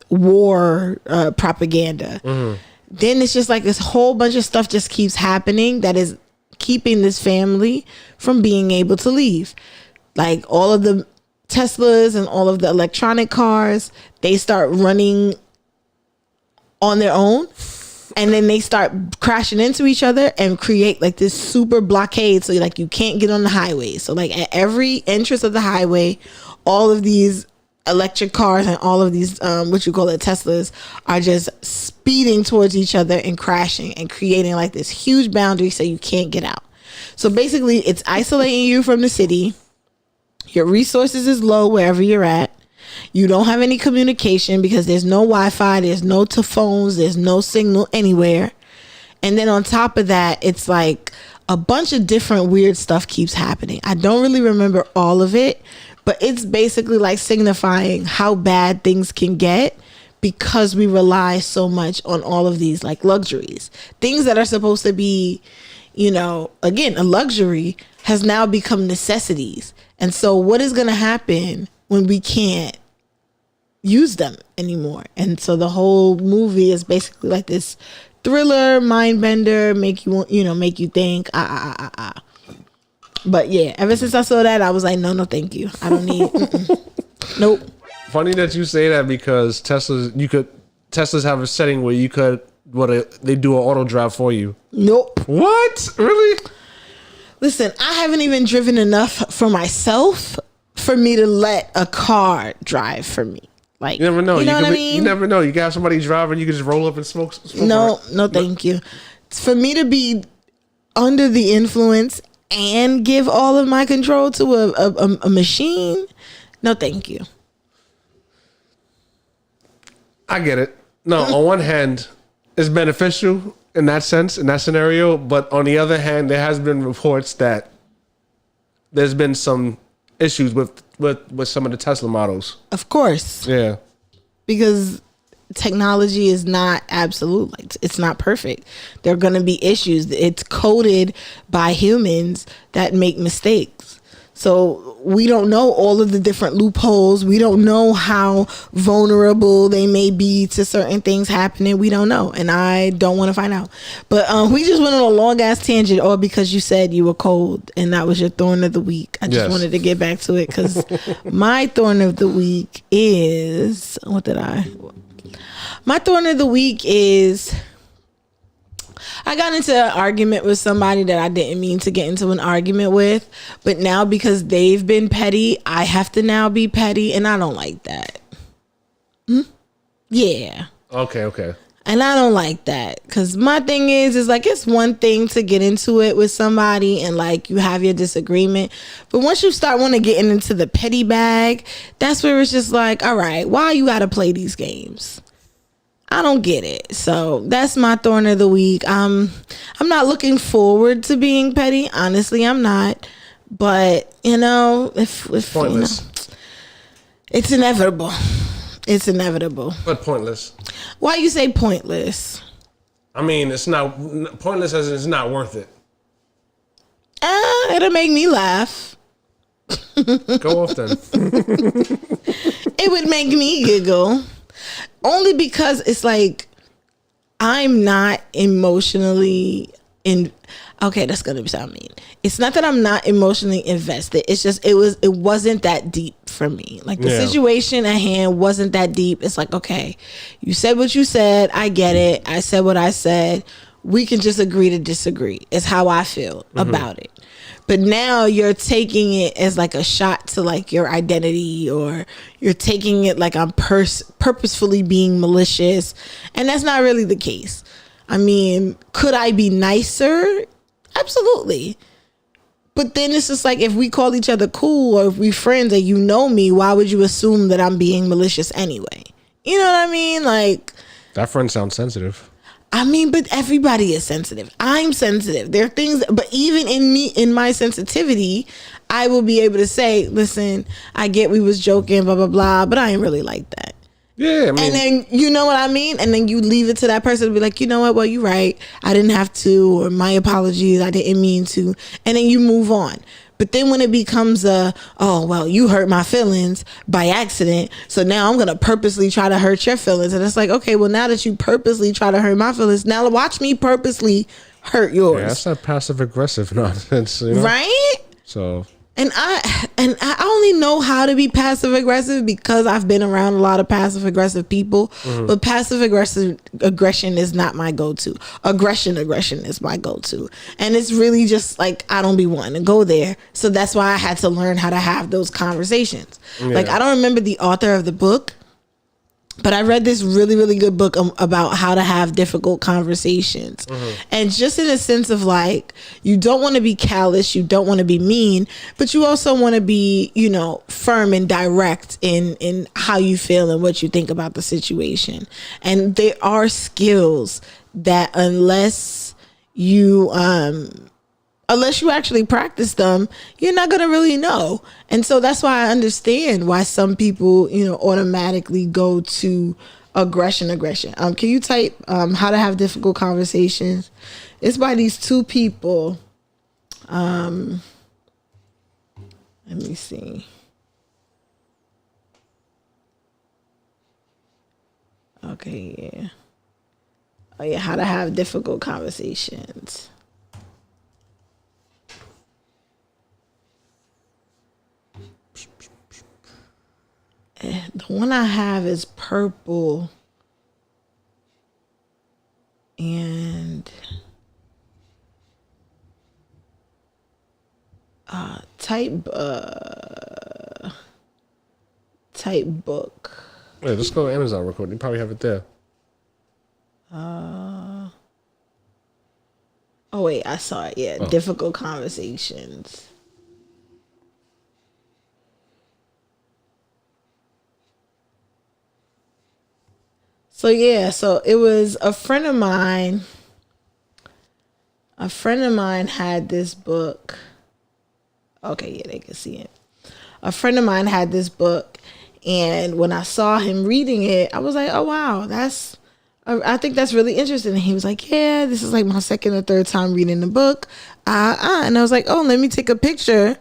[SPEAKER 2] war propaganda. Then it's just like this whole bunch of stuff just keeps happening that is keeping this family from being able to leave. Like, all of the Teslas and all of the electronic cars, they start running on their own, and then they start crashing into each other and create like this super blockade, so like you can't get on the highway. So like at every entrance of the highway, all of these electric cars and all of these Teslas are just speeding towards each other and crashing and creating like this huge boundary so you can't get out. So basically it's isolating you from the city. Your resources is low wherever you're at. You don't have any communication because there's no Wi-Fi, there's no phones, there's no signal anywhere. And then on top of that, it's like a bunch of different weird stuff keeps happening. I don't really remember all of it, but it's basically like signifying how bad things can get because we rely so much on all of these like luxuries. Things that are supposed to be, again, a luxury has now become necessities. And so what is going to happen when we can't, use them anymore. And so the whole movie is basically like this thriller, mind bender, make you think, But yeah, ever since I saw that, I was like, no, thank you. I don't need, nope.
[SPEAKER 1] Funny that you say that because Teslas have a setting where you could, they do an auto drive for you.
[SPEAKER 2] Nope.
[SPEAKER 1] What? Really?
[SPEAKER 2] Listen, I haven't even driven enough for myself for me to let a car drive for me. Like,
[SPEAKER 1] you never know.
[SPEAKER 2] You know what I mean?
[SPEAKER 1] You never know. You got somebody driving, you can just roll up and smoke
[SPEAKER 2] no, thank you. For me to be under the influence and give all of my control to a machine, no, thank you.
[SPEAKER 1] I get it. No, on one hand, it's beneficial in that sense, in that scenario. But on the other hand, there has been reports that there's been some issues with some of the Tesla models.
[SPEAKER 2] Of course.
[SPEAKER 1] Yeah.
[SPEAKER 2] Because technology is not absolute. Like, it's not perfect. There are going to be issues. It's coded by humans that make mistakes. So we don't know all of the different loopholes. We don't know how vulnerable they may be to certain things happening. We don't know. And I don't want to find out. But we just went on a long ass tangent, all because you said you were cold and that was your thorn of the week. I just wanted to get back to it because my thorn of the week is, my thorn of the week is, I got into an argument with somebody that I didn't mean to get into an argument with, but now because they've been petty, I have to now be petty, and I don't like that. Yeah.
[SPEAKER 1] Okay.
[SPEAKER 2] And I don't like that, because my thing is like, it's one thing to get into it with somebody and like you have your disagreement, but once you start wanting to get into the petty bag, that's where it's just like, all right, why you gotta play these games? I don't get it. So that's my thorn of the week. I'm not looking forward to being petty. Honestly, I'm not. But if
[SPEAKER 1] Pointless.
[SPEAKER 2] It's inevitable. It's inevitable.
[SPEAKER 1] But pointless.
[SPEAKER 2] Why you say pointless?
[SPEAKER 1] I mean, it's not pointless as it's not worth it.
[SPEAKER 2] It'll make me laugh.
[SPEAKER 1] Go off then.
[SPEAKER 2] It would make me giggle. Only because it's like, I'm not emotionally okay, that's gonna sound mean. It's not that I'm not emotionally invested. It's just it wasn't that deep for me. Like, the situation at hand wasn't that deep. It's like, okay, you said what you said. I get it. I said what I said. We can just agree to disagree. It's how I feel about it. But now you're taking it as like a shot to like your identity, or you're taking it like I'm purposefully being malicious. And that's not really the case. I mean, could I be nicer? Absolutely. But then it's just like, if we call each other cool, or if we friends and you know me, why would you assume that I'm being malicious anyway? You know what I mean? Like,
[SPEAKER 1] that friend sounds sensitive.
[SPEAKER 2] I mean, but everybody is sensitive. I'm sensitive. There are things, but even in my sensitivity, I will be able to say, listen, I get we was joking, blah, blah, blah, but I ain't really like that.
[SPEAKER 1] Yeah, I mean, and
[SPEAKER 2] then, you know what I mean? And then you leave it to that person to be like, you know what? Well, you're right. I didn't have to, or my apologies. I didn't mean to. And then you move on. But then when it becomes oh, well, you hurt my feelings by accident, so now I'm going to purposely try to hurt your feelings. And it's like, okay, well, now that you purposely try to hurt my feelings, now watch me purposely hurt yours.
[SPEAKER 1] Yeah, that's that passive aggressive nonsense,
[SPEAKER 2] right?
[SPEAKER 1] So,
[SPEAKER 2] and I only know how to be passive aggressive because I've been around a lot of passive aggressive people. But passive aggression is not my go-to. Aggression is my go-to. And it's really just like, I don't be wanting to go there. So that's why I had to learn how to have those conversations. Yeah. Like, I don't remember the author of the book, but I read this really, really good book about how to have difficult conversations. And just in a sense of like, you don't want to be callous, you don't want to be mean, but you also want to be, firm and direct in how you feel and what you think about the situation. And there are skills that unless you actually practice them, you're not going to really know. And so that's why I understand why some people, automatically go to aggression. Can you type how to have difficult conversations? It's by these two people. Let me see. Okay, yeah. Oh yeah, how to have difficult conversations. The one I have is purple. And type book.
[SPEAKER 1] Yeah, just go to Amazon real quick. You probably have it there.
[SPEAKER 2] Oh wait, I saw it. Yeah, difficult conversations. So yeah, so it was a friend of mine. A friend of mine had this book. Okay, yeah, they can see it. A friend of mine had this book, and when I saw him reading it, I was like, "Oh wow, I think that's really interesting." And he was like, "Yeah, this is like my second or third time reading the book." And I was like, "Oh, let me take a picture.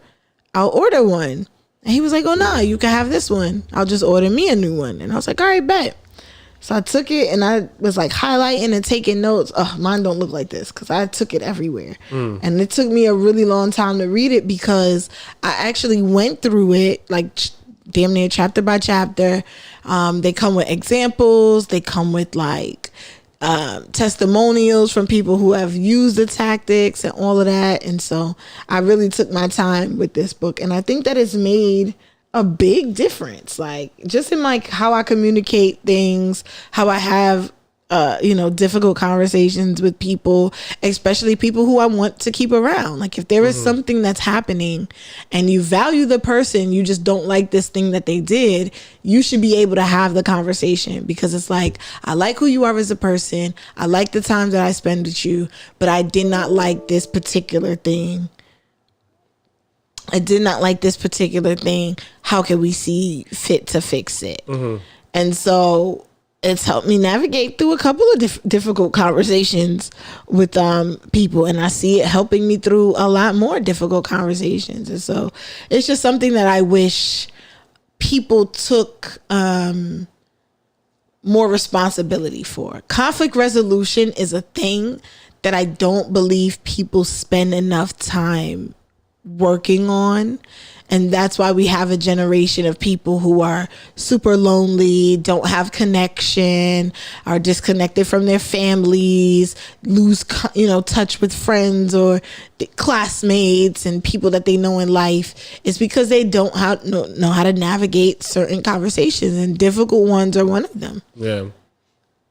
[SPEAKER 2] I'll order one." And he was like, "Oh no, you can have this one. I'll just order me a new one." And I was like, "All right, bet." So I took it and I was like highlighting and taking notes. Oh, mine don't look like this because I took it everywhere. And it took me a really long time to read it because I actually went through it like damn near chapter by chapter. They come with examples. They come with like testimonials from people who have used the tactics and all of that. And so I really took my time with this book. And I think that it's made a big difference, like just in like how I communicate things, how I have difficult conversations with people, especially people who I want to keep around. Like if there is something that's happening and you value the person, you just don't like this thing that they did, you should be able to have the conversation because it's like, I like who you are as a person. I like the time that I spend with you, but I did not like this particular thing. I did not like this particular thing. How can we see fit to fix it? And so it's helped me navigate through a couple of difficult conversations with people. And I see it helping me through a lot more difficult conversations. And so it's just something that I wish people took more responsibility for. Conflict resolution is a thing that I don't believe people spend enough time working on. And that's why we have a generation of people who are super lonely, don't have connection, are disconnected from their families, lose touch with friends or classmates and people that they know in life. It's because they don't know how to navigate certain conversations, and difficult ones are one of them.
[SPEAKER 1] Yeah.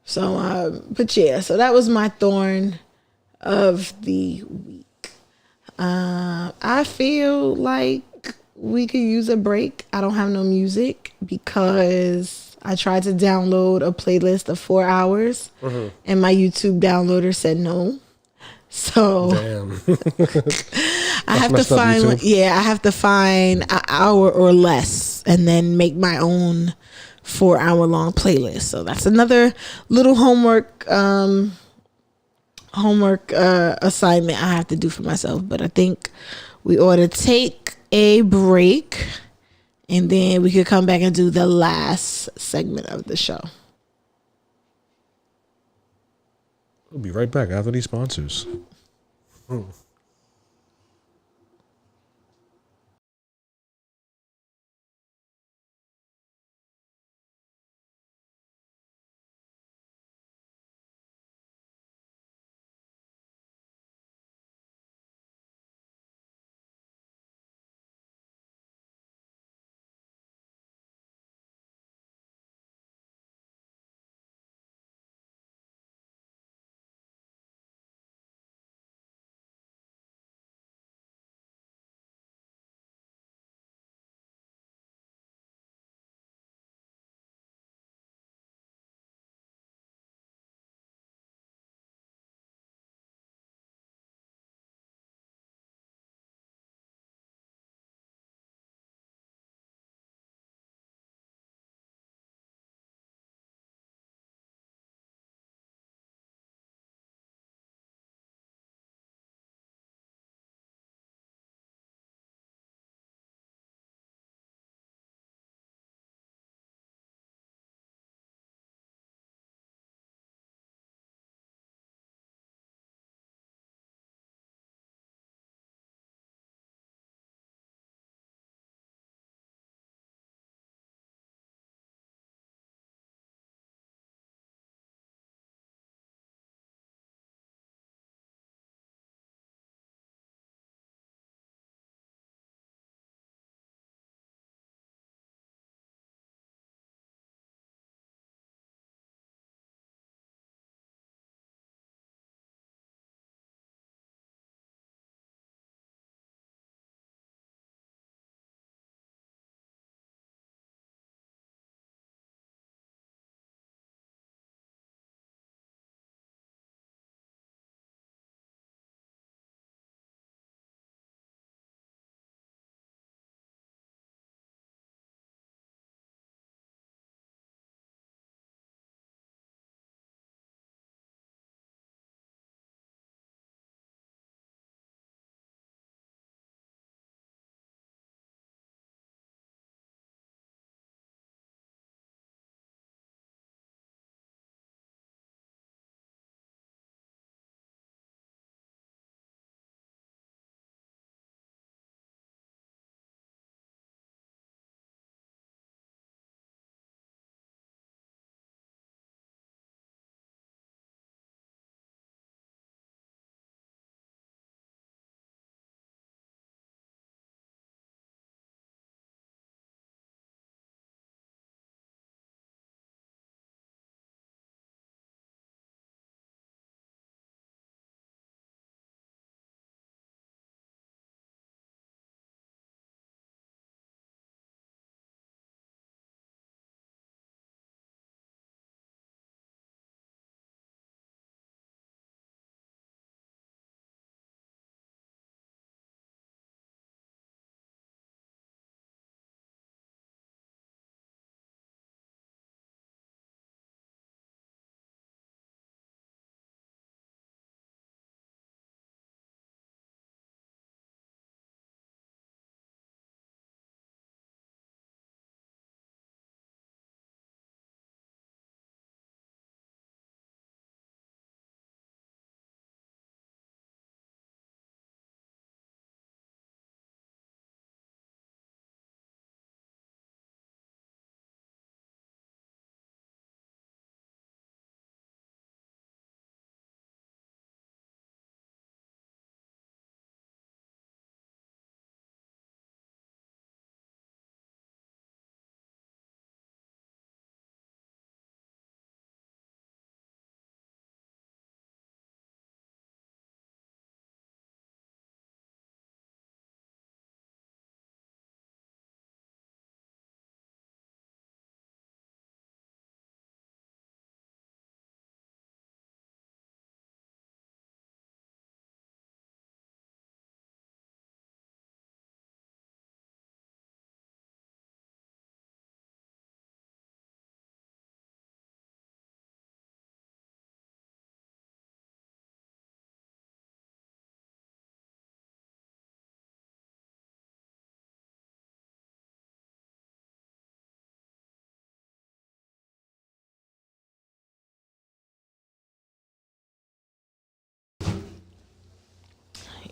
[SPEAKER 2] So, but yeah, so that was my thorn of the week. I feel like we could use a break. I don't have no music because I tried to download a playlist of 4 hours and my YouTube downloader said no. So
[SPEAKER 1] Damn.
[SPEAKER 2] I have to find one. Yeah, I have to find an hour or less and then make my own 4 hour long playlist. So that's another little homework assignment I have to do for myself. But I think we ought to take a break and then we could come back and do the last segment of the show.
[SPEAKER 1] We'll be right back after these sponsors.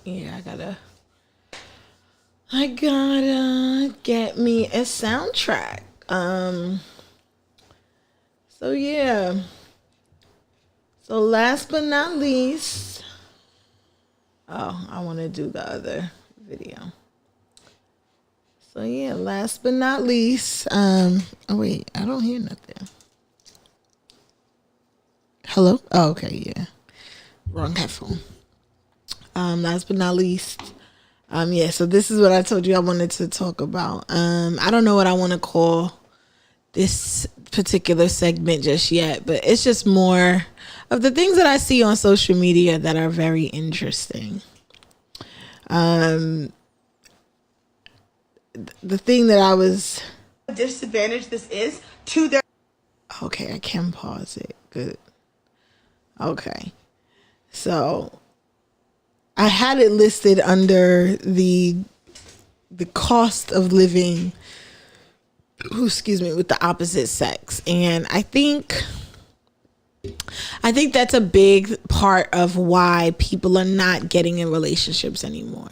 [SPEAKER 2] Yeah, I gotta get me a soundtrack. So yeah. So last but not least, I want to do the other video. So yeah, last but not least, oh wait, I don't hear nothing. Hello? Oh, okay, yeah. Wrong headphone. Last but not least, yeah, so this is what I told you I wanted to talk about. I don't know what I want to call this particular segment just yet, but it's just more of the things that I see on social media that are very interesting. The thing that I was
[SPEAKER 6] disadvantage this is to their.
[SPEAKER 2] Okay, I can pause it. Good. Okay. So I had it listed under the cost of living, with the opposite sex. And I think that's a big part of why people are not getting in relationships anymore.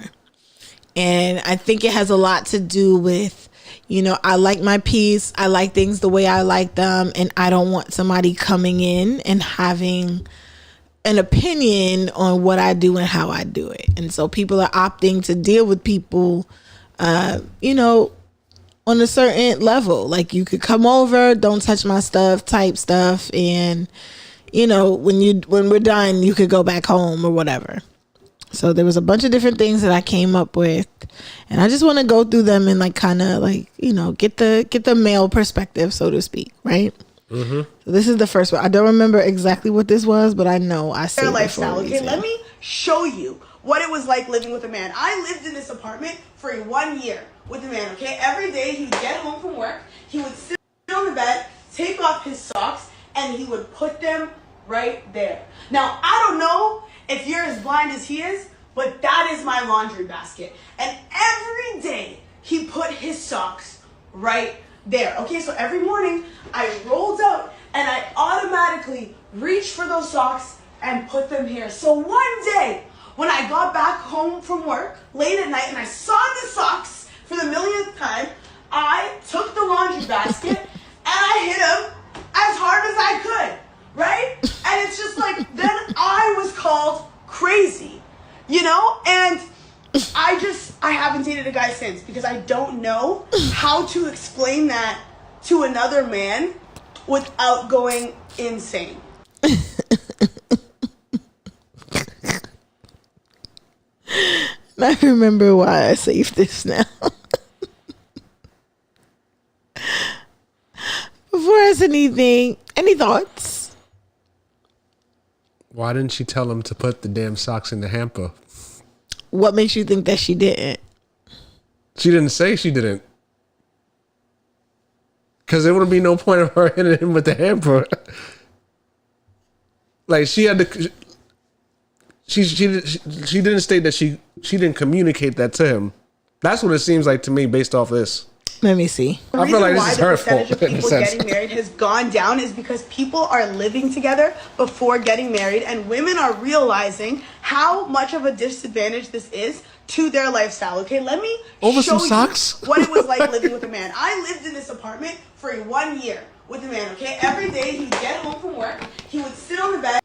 [SPEAKER 2] And I think it has a lot to do with, I like my peace. I like things the way I like them. And I don't want somebody coming in and having an opinion on what I do and how I do it. And so people are opting to deal with people, on a certain level. Like, you could come over, don't touch my stuff type stuff. And, when we're done, you could go back home or whatever. So there was a bunch of different things that I came up with, and I just want to go through them and get the male perspective, so to speak. Right. Mm-hmm. So this is the first one. I don't remember exactly what this was, but I know I said
[SPEAKER 6] lifestyle. Okay, let me show you what it was like living with a man. I lived in this apartment for 1 year with a man. Okay, every day he would get home from work, he would sit on the bed, take off his socks, and he would put them right there. Now, I don't know if you're as blind as he is, but that is my laundry basket. And every day he put his socks right there. Okay, so every morning I rolled out and I automatically reached for those socks and put them here. So one day when I got back home from work late at night and I saw the socks for the millionth time, I took the laundry basket and I hit him as hard as I could, right? And it's just like, then I was called crazy, and I haven't dated a guy since because I don't know how to explain that to another man without going insane.
[SPEAKER 2] I remember why I saved this now. Before I say anything, any thoughts?
[SPEAKER 1] Why didn't she tell him to put the damn socks in the hamper?
[SPEAKER 2] What makes you think that she didn't?
[SPEAKER 1] She didn't say she didn't. Because there wouldn't be no point of her hitting him with the hamper. Like, she had to... She didn't state that she didn't communicate that to him. That's what it seems like to me based off this.
[SPEAKER 2] Let me see.
[SPEAKER 6] I feel like this is her fault. The percentage of people getting married has gone down is because people are living together before getting married, and women are realizing how much of a disadvantage this is to their lifestyle. Okay, let me show you what it was like living with a man. I lived in this apartment for 1 year with a man. Okay, every day he would get home from work, he would sit on the bed,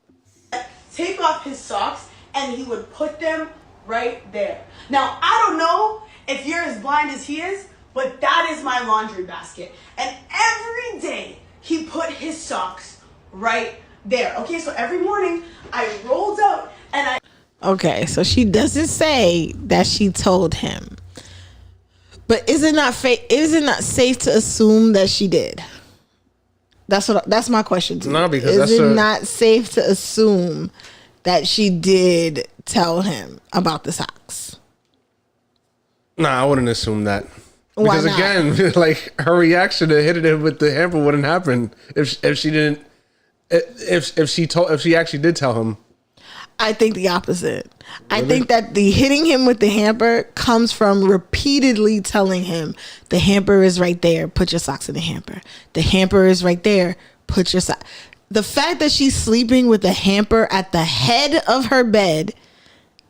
[SPEAKER 6] take off his socks, and he would put them right there. Now, I don't know if you're as blind as he is, but that is my laundry basket. And every day he put his socks right there. Okay, so every morning I rolled out and I...
[SPEAKER 2] Okay, so she doesn't say that she told him. But is it not safe to assume that she did? That's my question to you.
[SPEAKER 1] No, because
[SPEAKER 2] is it not safe to assume that she did tell him about the socks?
[SPEAKER 1] Nah, I wouldn't assume that.
[SPEAKER 2] Why
[SPEAKER 1] Because
[SPEAKER 2] not?
[SPEAKER 1] again, like, her reaction to hitting him with the hamper wouldn't happen if she didn't. If she actually did tell him.
[SPEAKER 2] I think the opposite. Really? I think that the hitting him with the hamper comes from repeatedly telling him the hamper is right there. Put your socks in the hamper. The hamper is right there. Put your socks. The fact that she's sleeping with the hamper at the head of her bed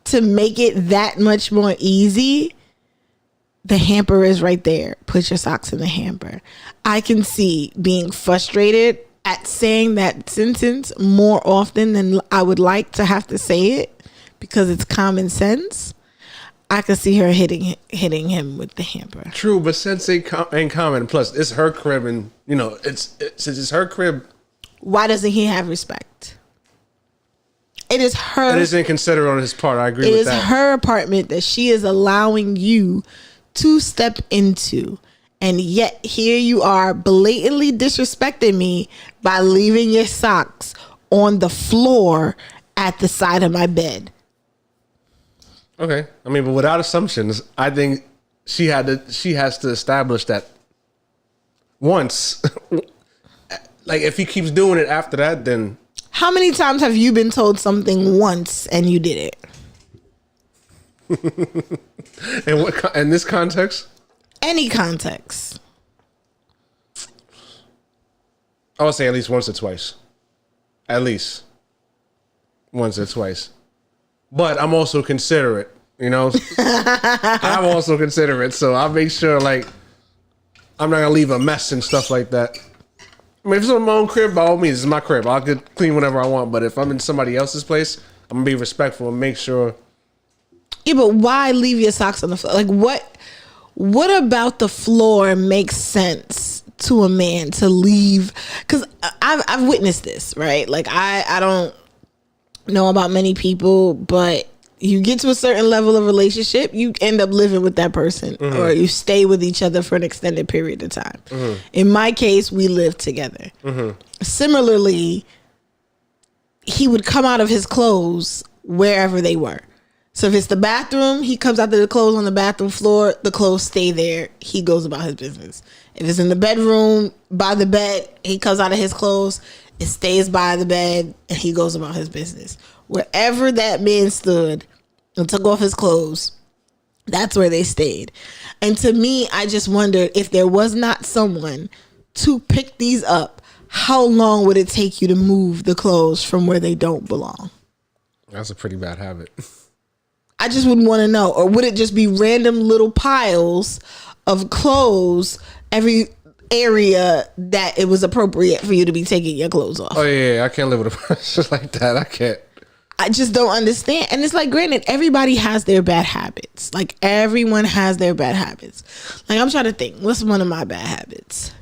[SPEAKER 2] to make it that much more easy, the hamper is right there. Put your socks in the hamper. I can see being frustrated at saying that sentence more often than I would like to have to say it because it's common sense. I could see her hitting him with the hamper.
[SPEAKER 1] True, but sense ain't common. Plus, it's her crib, and since it's her crib.
[SPEAKER 2] Why doesn't he have respect? It is her.
[SPEAKER 1] It is inconsiderate on his part. I agree with that.
[SPEAKER 2] It is her apartment that she is allowing you to step into. And yet here you are blatantly disrespecting me by leaving your socks on the floor at the side of my bed.
[SPEAKER 1] Okay. I mean, but without assumptions, I think she has to establish that once. Like, if he keeps doing it after that, then...
[SPEAKER 2] How many times have you been told something once and you did
[SPEAKER 1] it? In this context?
[SPEAKER 2] Any context.
[SPEAKER 1] I would say at least once or twice. At least once or twice. But I'm also considerate, I'm also considerate, so I'll make sure, like, I'm not gonna leave a mess and stuff like that. I mean, if it's on my own crib, by all means, it's my crib. I'll get clean whenever I want. But if I'm in somebody else's place, I'm gonna be respectful and make sure.
[SPEAKER 2] Yeah, but why leave your socks on the floor? Like, what about the floor makes sense to a man to leave? Because I've witnessed this, right? Like, I don't know about many people, but you get to a certain level of relationship, you end up living with that person, or you stay with each other for an extended period of time. In my case, we lived together. Similarly, he would come out of his clothes wherever they were. So if it's the bathroom, he comes out to the clothes on the bathroom floor, the clothes stay there, he goes about his business. If it's in the bedroom, by the bed, he comes out of his clothes, it stays by the bed, and he goes about his business. Wherever that man stood and took off his clothes, that's where they stayed. And to me, I just wondered, if there was not someone to pick these up, how long would it take you to move the clothes from where they don't belong?
[SPEAKER 1] That's a pretty bad habit.
[SPEAKER 2] I just wouldn't want to know. Or would it just be random little piles of clothes every area that it was appropriate for you to be taking your clothes off?
[SPEAKER 1] Oh, yeah. I can't live with a person like that. I can't.
[SPEAKER 2] I just don't understand. And it's like, granted, everybody has their bad habits. Like, everyone has their bad habits. Like, I'm trying to think, what's one of my bad habits?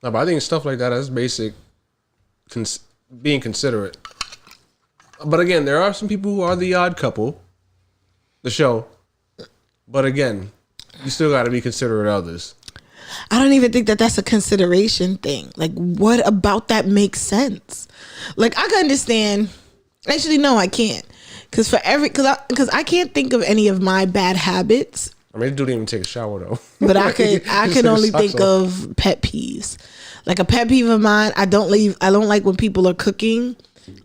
[SPEAKER 1] No, but I think stuff like that is basic. Being considerate. But again, there are some people who are the odd couple. The show. But again, you still got to be considerate of others.
[SPEAKER 2] I don't even think that that's a consideration thing. Like, what about that makes sense? Like, I can understand. Actually, no, I can't. Because I can't think of any of my bad habits.
[SPEAKER 1] I mean, the dude didn't even take a shower though.
[SPEAKER 2] But I can only think of pet peeves. Like, a pet peeve of mine, I don't like when people are cooking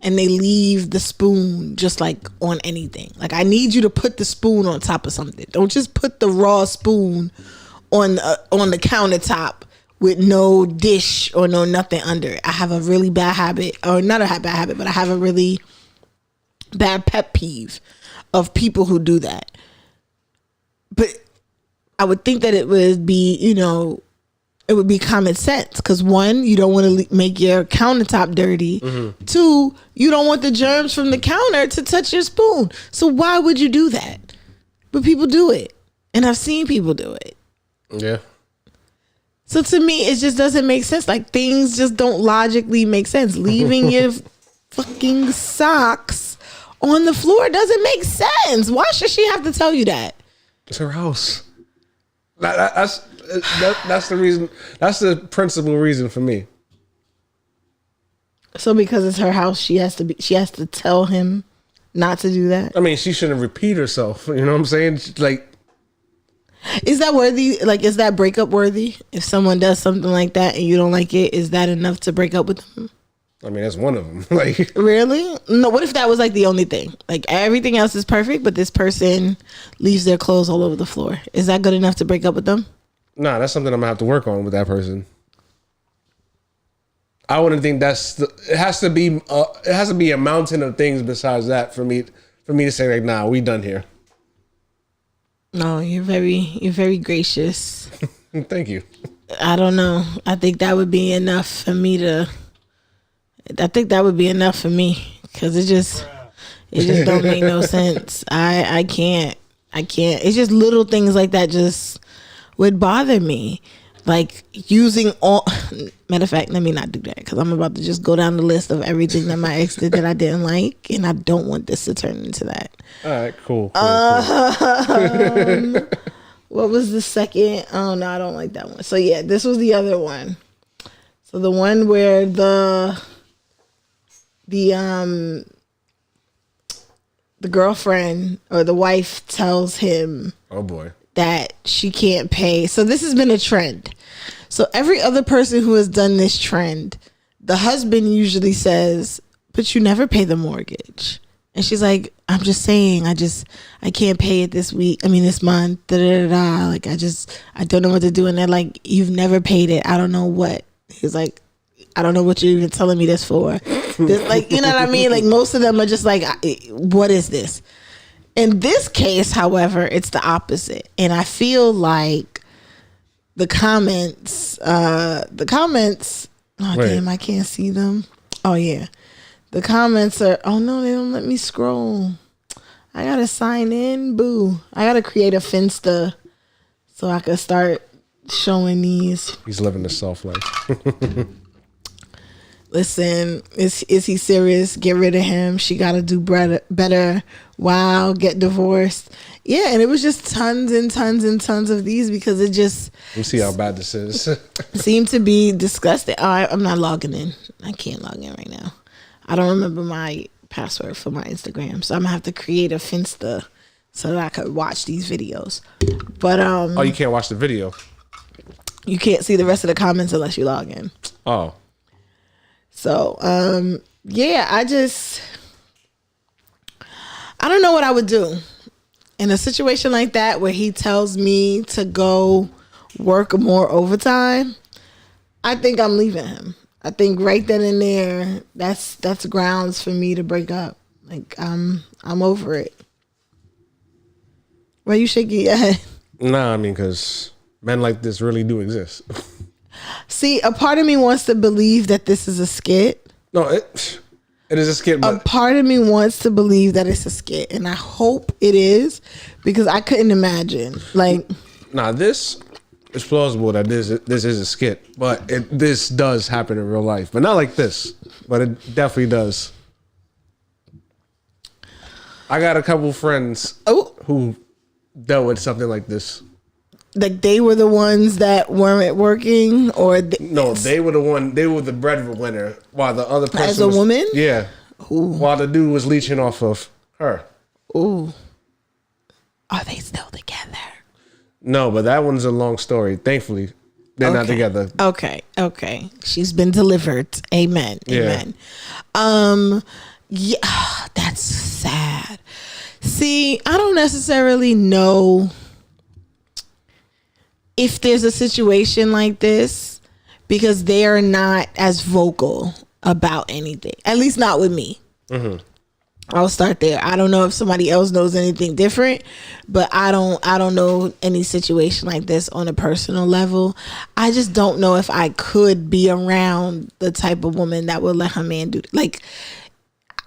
[SPEAKER 2] and they leave the spoon just like on anything. Like, I need you to put the spoon on top of something. Don't just put the raw spoon on the countertop with no dish or no nothing under it. I have a really bad habit, or not a bad habit, but I have a really bad pet peeve of people who do that. But I would think that it would be, it would be common sense. Because one, you don't want to make your countertop dirty. Mm-hmm. Two, you don't want the germs from the counter to touch your spoon. So why would you do that? But people do it. And I've seen people do it.
[SPEAKER 1] Yeah.
[SPEAKER 2] So to me, it just doesn't make sense. Like, things just don't logically make sense. Leaving your fucking socks on the floor doesn't make sense. Why should she have to tell you that?
[SPEAKER 1] It's her house. That's the reason. That's the principal reason for me.
[SPEAKER 2] So because it's her house, she has to tell him not to do that.
[SPEAKER 1] I mean, she shouldn't repeat herself. You know what I'm saying? Like,
[SPEAKER 2] is that worthy? Like, is that breakup worthy? If someone does something like that and you don't like it, is that enough to break up with them?
[SPEAKER 1] I mean, that's one of them. Like,
[SPEAKER 2] really? No. What if that was like the only thing? Like, everything else is perfect, but this person leaves their clothes all over the floor. Is that good enough to break up with them?
[SPEAKER 1] Nah, that's something I'm gonna have to work on with that person. I wouldn't think it has to be a mountain of things besides that for me for me to say like, nah, we done here.
[SPEAKER 2] No, you're very gracious.
[SPEAKER 1] Thank you.
[SPEAKER 2] I don't know. I think that would be enough for me because it just don't make no sense. I can't. It's just little things like that just would bother me. Like using all. Matter of fact, let me not do that because I'm about to just go down the list of everything that my ex did that I didn't like, and I don't want this to turn into that.
[SPEAKER 1] All right, cool.
[SPEAKER 2] What was the second? Oh no, I don't like that one. So yeah, this was the other one. So the one where the girlfriend or the wife tells him,
[SPEAKER 1] oh boy,
[SPEAKER 2] that she can't pay. So this has been a trend. So every other person who has done this trend, the husband usually says, but you never pay the mortgage. And she's like, I'm just saying, I can't pay it this month. Da, da, da, da. Like, I don't know what to do. And they're like, you've never paid it. I don't know what. He's like, I don't know what you're even telling me this for. Like, you know what I mean? Like, most of them are just like, what is this? In this case, however, it's the opposite. And I feel like the comments, oh, damn, I can't see them. Oh, yeah. The comments are, oh, no, they don't let me scroll. I got to sign in. Boo. I got to create a Finsta so I can start showing these.
[SPEAKER 1] He's living the soft life.
[SPEAKER 2] Listen, is he serious? Get rid of him. She got to do better. Wow, get divorced. Yeah, and it was just tons and tons and tons of these because it just...
[SPEAKER 1] We'll see how bad this is.
[SPEAKER 2] seemed to be disgusting. Oh, I'm not logging in. I can't log in right now. I don't remember my password for my Instagram, so I'm going to have to create a Finsta so that I could watch these videos. But
[SPEAKER 1] oh, you can't watch the video?
[SPEAKER 2] You can't see the rest of the comments unless you log in.
[SPEAKER 1] Oh.
[SPEAKER 2] So, yeah, I don't know what I would do in a situation like that where he tells me to go work more overtime. I think I'm leaving him. I think right then and there, that's grounds for me to break up. Like, I'm over it. Why you shaking your head?
[SPEAKER 1] Nah, I mean, because men like this really do exist.
[SPEAKER 2] See, a part of me wants to believe that this is a skit.
[SPEAKER 1] No, it is a skit. But
[SPEAKER 2] a part of me wants to believe that it's a skit, and I hope it is because I couldn't imagine. Like,
[SPEAKER 1] nah, this is plausible that this is a skit, but this does happen in real life, but not like this. But it definitely does. I got a couple friends who dealt with something like this.
[SPEAKER 2] Like they were the ones that weren't working, or
[SPEAKER 1] no, they were the breadwinner, while the other person
[SPEAKER 2] as a woman,
[SPEAKER 1] yeah, while the dude was leeching off of her.
[SPEAKER 2] Ooh, are they still together?
[SPEAKER 1] No, but that one's a long story. Thankfully, they're not together.
[SPEAKER 2] Okay. She's been delivered. Amen.
[SPEAKER 1] Yeah.
[SPEAKER 2] Yeah, that's sad. See, I don't necessarily know if there's a situation like this because they are not as vocal about anything. At least not with me. Mm-hmm. I'll start there. I don't know if somebody else knows anything different, but I don't know any situation like this on a personal level. I just don't know if I could be around the type of woman that would let her man do. Like,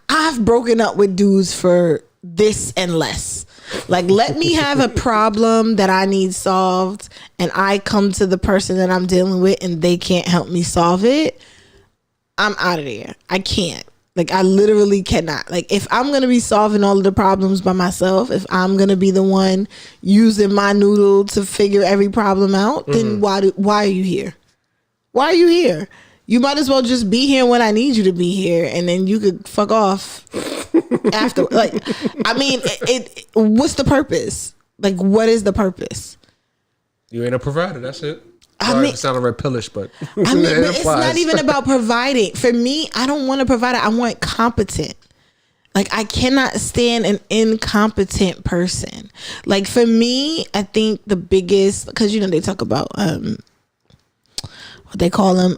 [SPEAKER 2] I've broken up with dudes for this and less. Like, let me have a problem that I need solved, and I come to the person that I'm dealing with and they can't help me solve it. I'm out of there. I can't. Like, I literally cannot. Like, if I'm going to be solving all of the problems by myself, if I'm going to be the one using my noodle to figure every problem out, then why are you here? Why are you here? You might as well just be here when I need you to be here, and then you could fuck off after. Like, I mean, what's the purpose? Like, what is the purpose?
[SPEAKER 1] You ain't a provider. That's it.
[SPEAKER 2] I
[SPEAKER 1] Sorry
[SPEAKER 2] mean,
[SPEAKER 1] if it sounded red pillish, but
[SPEAKER 2] I mean, but it's not even about providing. For me, I don't want a provider. I want competent. Like, I cannot stand an incompetent person. Like, for me, I think the biggest, because, you know, they talk about, what they call them,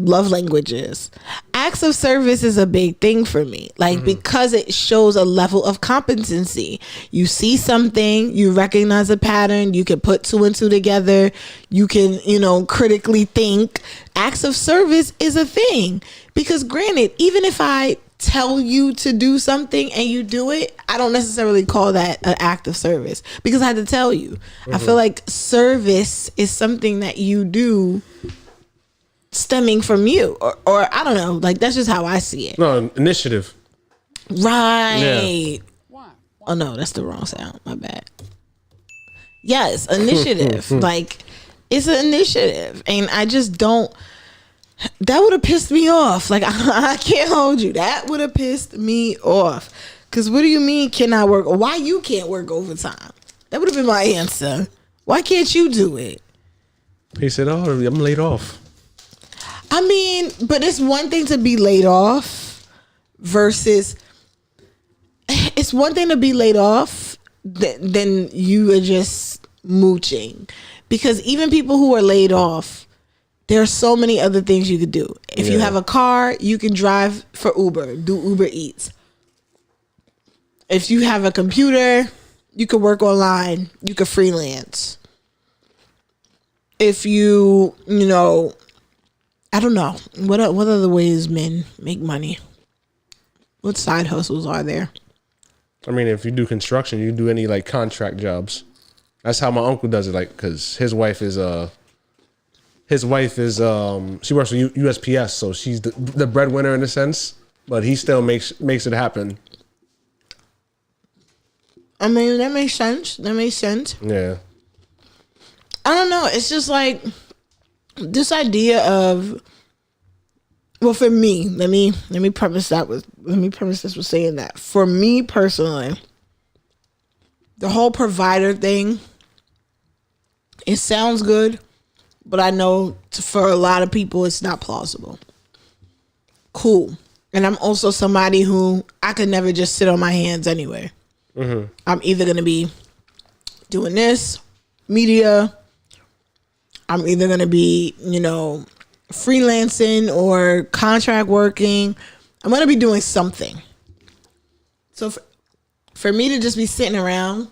[SPEAKER 2] love languages. Acts of service is a big thing for me, like because it shows a level of competency. You see something, you recognize a pattern, you can put two and two together, you can, critically think. Acts of service is a thing because, granted, even if I tell you to do something and you do it, I don't necessarily call that an act of service because I had to tell you. I feel like service is something that you do stemming from you, or I don't know, like that's just how I see it.
[SPEAKER 1] No, initiative.
[SPEAKER 2] Right. Yeah. Oh no, that's the wrong sound. My bad. Yes, initiative. Like it's an initiative, and I just don't. That would have pissed me off. Like I can't hold you. That would have pissed me off. Cause what do you mean cannot work? Why you can't work overtime? That would have been my answer. Why can't you do it?
[SPEAKER 1] He said, "Oh, I'm laid off."
[SPEAKER 2] I mean, but it's one thing to be laid off versus it's one thing to be laid off than you are just mooching. Because even people who are laid off, there are so many other things you could do. If you have a car, you can drive for Uber, do Uber Eats. If you have a computer, you can work online, you can freelance. If you, I don't know. What other ways men make money? What side hustles are there?
[SPEAKER 1] I mean, if you do construction, you do any like contract jobs. That's how my uncle does it. Like, cause his wife is she works for USPS, so she's the breadwinner in a sense. But he still makes it happen.
[SPEAKER 2] I mean, that makes sense.
[SPEAKER 1] Yeah.
[SPEAKER 2] I don't know. It's just like this idea of, well, for me, let me preface this with saying that for me personally, the whole provider thing, it sounds good, but I know for a lot of people it's not plausible. Cool. And I'm also somebody who I could never just sit on my hands anyway. I'm either going to be doing this, media. I'm either going to be, freelancing or contract working. I'm going to be doing something. So for me to just be sitting around,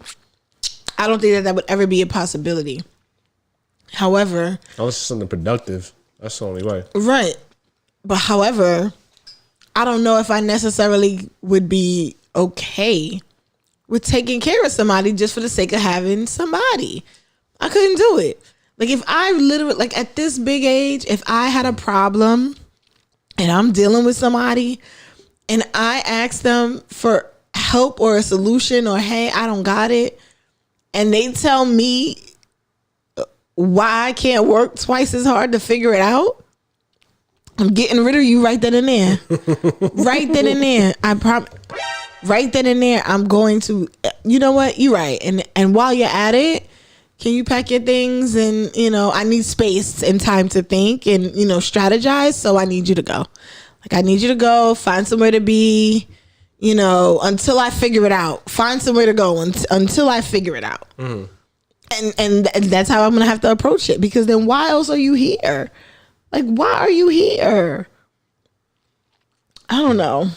[SPEAKER 2] I don't think that would ever be a possibility. However,
[SPEAKER 1] unless it's something productive, that's the only way.
[SPEAKER 2] Right. But however, I don't know if I necessarily would be okay with taking care of somebody just for the sake of having somebody. I couldn't do it. Like if I literally, like at this big age, if I had a problem and I'm dealing with somebody and I ask them for help or a solution or, hey, I don't got it. And they tell me why I can't work twice as hard to figure it out. I'm getting rid of you right then and there. Right then and there. Right then and there, I'm going to, you know what? You're right. And while you're at it, can you pack your things? And, I need space and time to think and, strategize. So I need you to go. Like, I need you to go find somewhere to be, until I figure it out. Find somewhere to go until I figure it out. Mm. And that's how I'm going to have to approach it. Because then why else are you here? Like, why are you here? I don't know.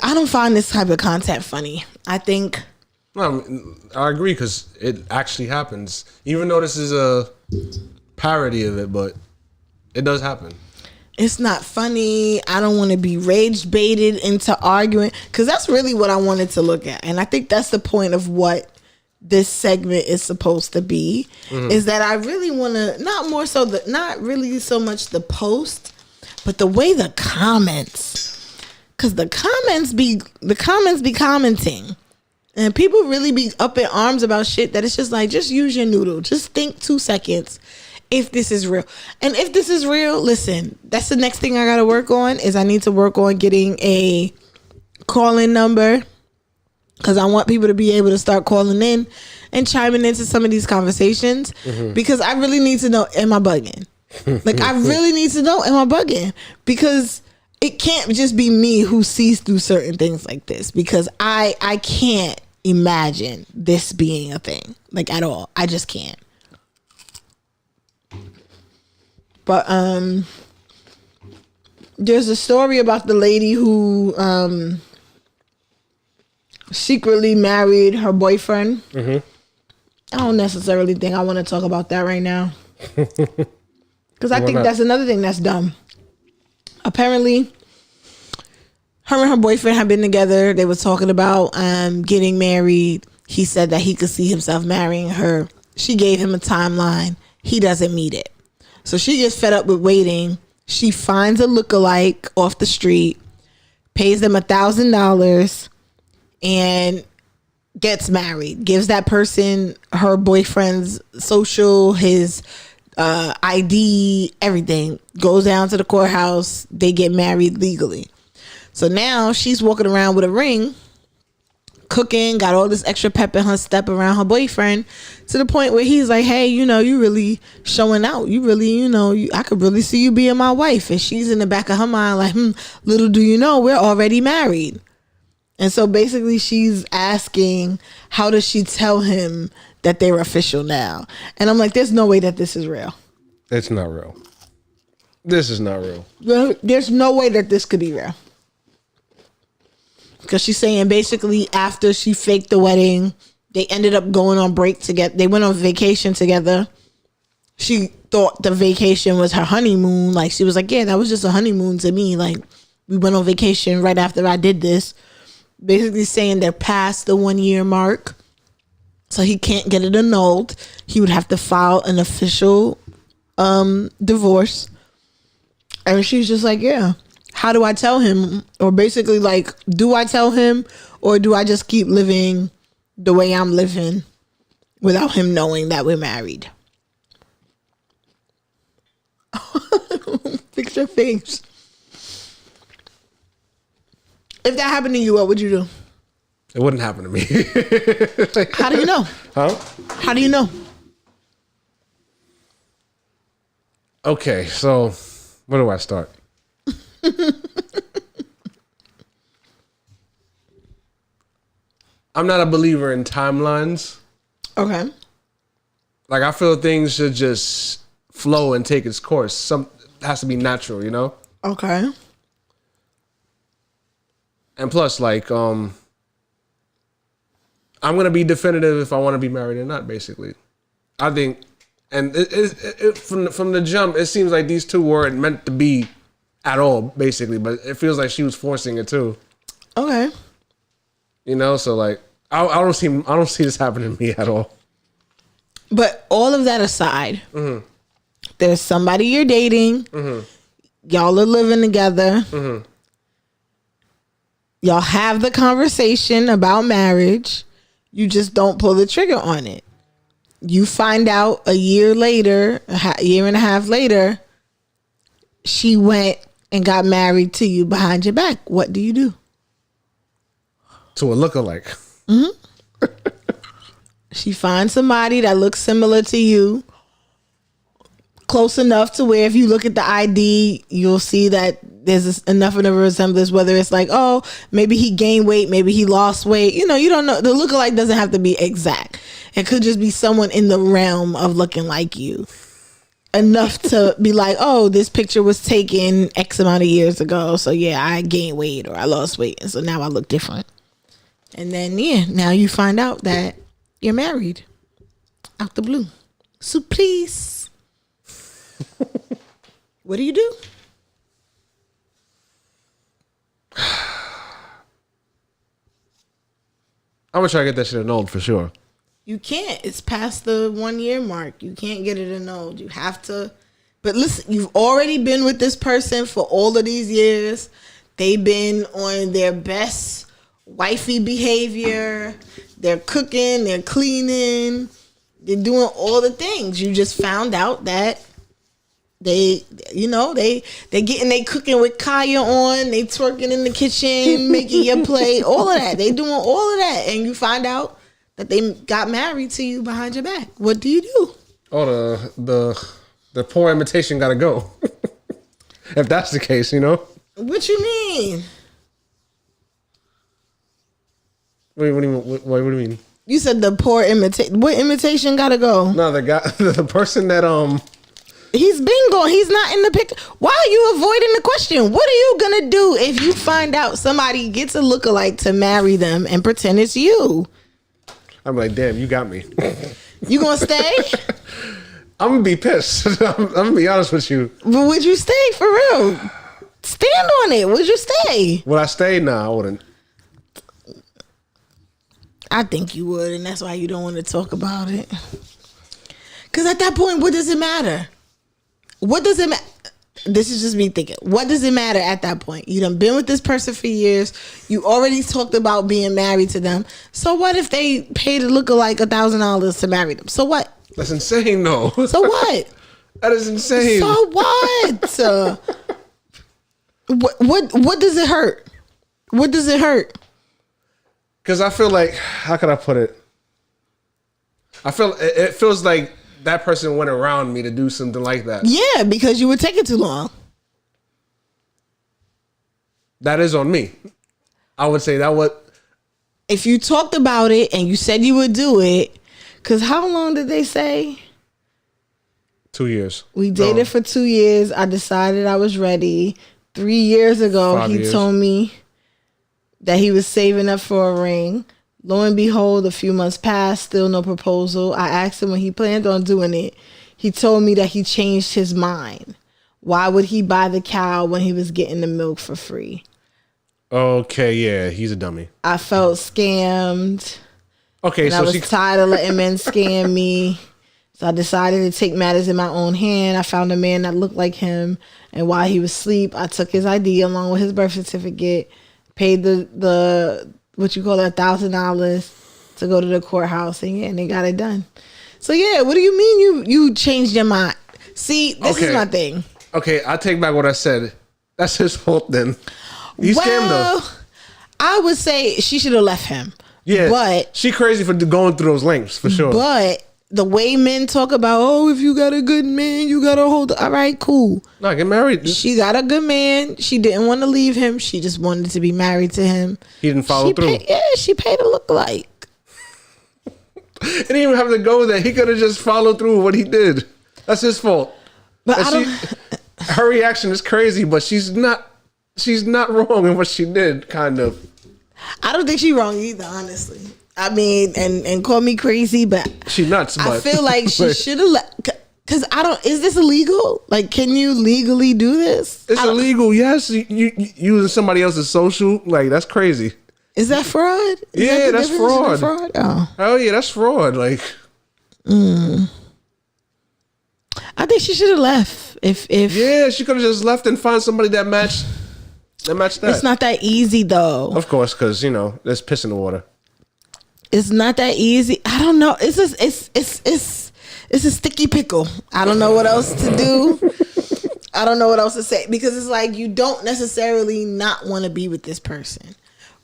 [SPEAKER 2] I don't find this type of content funny. I think...
[SPEAKER 1] No, I agree because it actually happens. Even though this is a parody of it, but it does happen.
[SPEAKER 2] It's not funny. I don't want to be rage baited into arguing because that's really what I wanted to look at. And I think that's the point of what this segment is supposed to be, is that I really want to, not really so much the post, but the way the comments, because the comments be commenting. And people really be up in arms about shit that it's just like, just use your noodle. Just think 2 seconds if this is real. And if this is real, listen, that's the next thing I got to work on is I need to work on getting a call-in number because I want people to be able to start calling in and chiming into some of these conversations because I really need to know, am I bugging? Like, I really need to know, am I bugging? Because it can't just be me who sees through certain things like this because I can't imagine this being a thing, like, at all. I just can't. But there's a story about the lady who secretly married her boyfriend. Mm-hmm. I don't necessarily think I want to talk about that right now. Because I think that's another thing that's dumb. Apparently, her and her boyfriend had been together. They were talking about getting married. He said that he could see himself marrying her. She gave him a timeline. He doesn't meet it. So she gets fed up with waiting. She finds a lookalike off the street, pays them $1,000, and gets married. Gives that person her boyfriend's social, his ID, everything. Goes down to the courthouse. They get married legally. So now she's walking around with a ring, cooking, got all this extra pep in her step around her boyfriend, to the point where he's like, hey, you really showing out. You really, I could really see you being my wife. And she's in the back of her mind like, little do you know, we're already married. And so basically she's asking, how does she tell him that they're official now? And I'm like, there's no way that this is real.
[SPEAKER 1] It's not real. This is not real.
[SPEAKER 2] There's no way that this could be real. Because she's saying basically after she faked the wedding, they ended up going on break together. They went on vacation together. She thought the vacation was her honeymoon. Like, she was like, yeah, that was just a honeymoon to me. Like, we went on vacation right after I did this. Basically saying they're past the 1 year mark. So he can't get it annulled. He would have to file an official divorce. And she's just like, yeah. How do I tell him? Or basically like, do I tell him, or do I just keep living the way I'm living without him knowing that we're married? Fix your face. If that happened to you, what would you do?
[SPEAKER 1] It wouldn't happen to me.
[SPEAKER 2] How do you know?
[SPEAKER 1] Huh?
[SPEAKER 2] How do you know?
[SPEAKER 1] Okay, so where do I start? I'm not a believer in timelines.
[SPEAKER 2] Okay.
[SPEAKER 1] Like, I feel things should just flow and take its course. Some has to be natural,
[SPEAKER 2] Okay.
[SPEAKER 1] And plus, like, I'm gonna be definitive if I want to be married or not. Basically, I think, and from the jump, it seems like these two weren't meant to be at all, basically. But it feels like she was forcing it too.
[SPEAKER 2] Okay.
[SPEAKER 1] So like, I don't see this happening to me at all.
[SPEAKER 2] But all of that aside, there's somebody you're dating. Y'all are living together. Y'all have the conversation about marriage. You just don't pull the trigger on it. You find out a year later, year and a half later, she went and got married to you behind your back. What do you do?
[SPEAKER 1] To a lookalike.
[SPEAKER 2] She finds somebody that looks similar to you, close enough to where if you look at the ID, you'll see that there's enough of a resemblance, whether it's like, oh, maybe he gained weight, maybe he lost weight. You don't know. The lookalike doesn't have to be exact. It could just be someone in the realm of looking like you. Enough to be like, oh, this picture was taken X amount of years ago. So yeah, I gained weight or I lost weight. And so now I look different. And then, now you find out that you're married out the blue. So please, what do you do?
[SPEAKER 1] I'm gonna try to get that shit annulled for sure.
[SPEAKER 2] You can't. It's past the 1 year mark. You can't get it annulled. You have to. But listen, you've already been with this person for all of these years. They've been on their best wifey behavior. They're cooking. They're cleaning. They're doing all the things. You just found out that they getting they cooking with Kaya on. They twerking in the kitchen, making your plate. All of that. They doing all of that, and you find out that they got married to you behind your back. What do you do?
[SPEAKER 1] Oh, the poor imitation gotta go. If that's the case,
[SPEAKER 2] What you mean?
[SPEAKER 1] What do you mean?
[SPEAKER 2] You said the poor imitation. What imitation gotta go?
[SPEAKER 1] No, the guy, the person that
[SPEAKER 2] He's been gone. He's not in the picture. Why are you avoiding the question? What are you gonna do if you find out somebody gets a lookalike to marry them and pretend it's you?
[SPEAKER 1] I'm like, damn, you got me.
[SPEAKER 2] You gonna stay?
[SPEAKER 1] I'm gonna be pissed. I'm gonna be honest with you.
[SPEAKER 2] But would you stay for real? Stand on it. Would you stay?
[SPEAKER 1] Would I stay? Nah, I wouldn't.
[SPEAKER 2] I think you would, and that's why you don't want to talk about it. Because at that point, what does it matter? What does it matter? This is just me thinking. What does it matter at that point? You done been with this person for years. You already talked about being married to them. So what if they paid a lookalike $1,000 to marry them? So what?
[SPEAKER 1] That's insane, though.
[SPEAKER 2] So what?
[SPEAKER 1] That is insane.
[SPEAKER 2] So what? What does it hurt? What does it hurt?
[SPEAKER 1] Because I feel like, how can I put it? It feels like that person went around me to do something like that.
[SPEAKER 2] Yeah, because you were taking too long.
[SPEAKER 1] That is on me. I would say that would.
[SPEAKER 2] If you talked about it and you said you would do it, because how long did they say?
[SPEAKER 1] 2 years.
[SPEAKER 2] We dated for 2 years. I decided I was ready. 3 years ago,
[SPEAKER 1] 5
[SPEAKER 2] he
[SPEAKER 1] years.
[SPEAKER 2] told me that he was saving up for a ring. Lo and behold, a few months passed, still no proposal. I asked him when he planned on doing it. He told me that he changed his mind. Why would he buy the cow when he was getting the milk for free?
[SPEAKER 1] Okay, yeah, he's a dummy.
[SPEAKER 2] I felt scammed.
[SPEAKER 1] Okay,
[SPEAKER 2] And I was tired of letting men scam me. So I decided to take matters in my own hand. I found a man that looked like him. And while he was asleep, I took his ID along with his birth certificate, paid the what you call it, $1,000 to go to the courthouse, and they got it done. So yeah, what do you mean you changed your mind? See, this is my thing.
[SPEAKER 1] Okay, I take back what I said. That's his fault then. He scammed her.
[SPEAKER 2] I would say she should have left him.
[SPEAKER 1] Yeah,
[SPEAKER 2] but
[SPEAKER 1] she crazy for going through those lengths for sure.
[SPEAKER 2] But the way men talk about, oh, if you got a good man, you gotta hold. All right, cool.
[SPEAKER 1] No, get married.
[SPEAKER 2] She got a good man. She didn't want to leave him. She just wanted to be married to him.
[SPEAKER 1] He didn't follow through.
[SPEAKER 2] She paid a lookalike.
[SPEAKER 1] He didn't even have to go there. He could have just followed through what he did. That's his fault.
[SPEAKER 2] But
[SPEAKER 1] her reaction is crazy, but she's not wrong in what she did, kind of.
[SPEAKER 2] I don't think she's wrong either, honestly. I mean, and call me crazy, but
[SPEAKER 1] she nuts. But
[SPEAKER 2] I feel like she should have let. Because is this illegal? Like, can you legally do this?
[SPEAKER 1] It's illegal. Yes, you using somebody else's social, like that's crazy.
[SPEAKER 2] Is that fraud?
[SPEAKER 1] That's fraud.
[SPEAKER 2] Oh,
[SPEAKER 1] hell yeah, that's fraud. Like,
[SPEAKER 2] I think she should have left. If
[SPEAKER 1] she could have just left and found somebody that matched that.
[SPEAKER 2] It's not that easy though.
[SPEAKER 1] Of course, because there's piss in the water.
[SPEAKER 2] It's not that easy. I don't know. It's a sticky pickle. I don't know what else to do. I don't know what else to say, because it's like you don't necessarily not want to be with this person.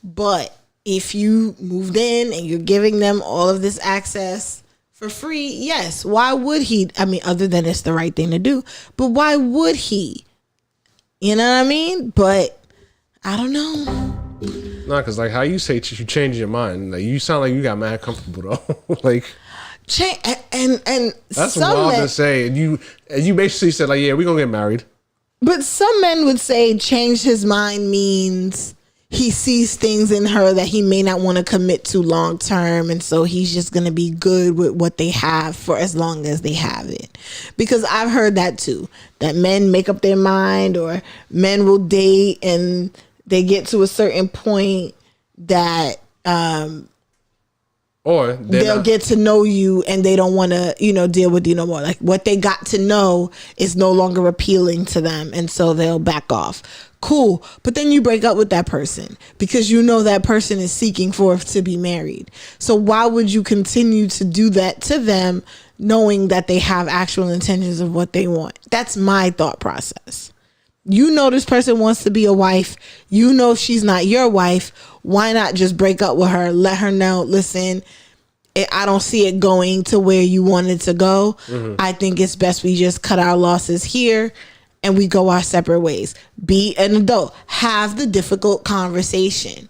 [SPEAKER 2] But if you moved in and you're giving them all of this access for free, yes, why would he? I mean, other than it's the right thing to do, but why would he? You know what I mean? But I don't know.
[SPEAKER 1] No, because like how you say you change your mind, like you sound like you got mad comfortable though. Like
[SPEAKER 2] and
[SPEAKER 1] that's wild to say. And you basically said like, yeah, we're gonna get married.
[SPEAKER 2] But some men would say change his mind means he sees things in her that he may not want to commit to long term, and so he's just going to be good with what they have for as long as they have it. Because I've heard that too, that men make up their mind, or men will date and they get to a certain point that
[SPEAKER 1] or
[SPEAKER 2] they'll get to know you and they don't want to, deal with you no more. Like what they got to know is no longer appealing to them, and so they'll back off. Cool. But then you break up with that person because you know that person is seeking to be married. So why would you continue to do that to them knowing that they have actual intentions of what they want? That's my thought process. You know this person wants to be a wife. You know she's not your wife. Why not just break up with her? Let her know, listen, I don't see it going to where you wanted to go. Mm-hmm. I think it's best we just cut our losses here and we go our separate ways. Be an adult. Have the difficult conversation.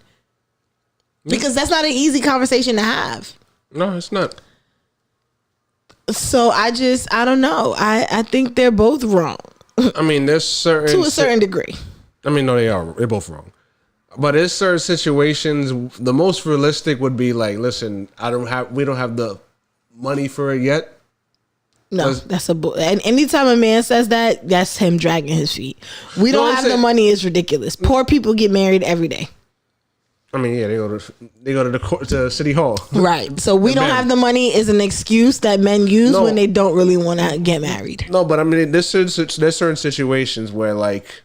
[SPEAKER 2] Because that's not an easy conversation to have.
[SPEAKER 1] No, it's not.
[SPEAKER 2] So I don't know. I think they're both wrong.
[SPEAKER 1] I mean, there's certain
[SPEAKER 2] to a certain degree.
[SPEAKER 1] I mean, no, they're both wrong. But there's certain situations. The most realistic would be like, listen, we don't have the money for it yet.
[SPEAKER 2] No, that's and anytime a man says that, that's him dragging his feet. We don't have the money is ridiculous. Poor people get married every day.
[SPEAKER 1] I mean, yeah, they go to the court, to city hall.
[SPEAKER 2] Right. So we don't have the money is an excuse that men use when they don't really want to get married.
[SPEAKER 1] No, but I mean, there's certain situations where like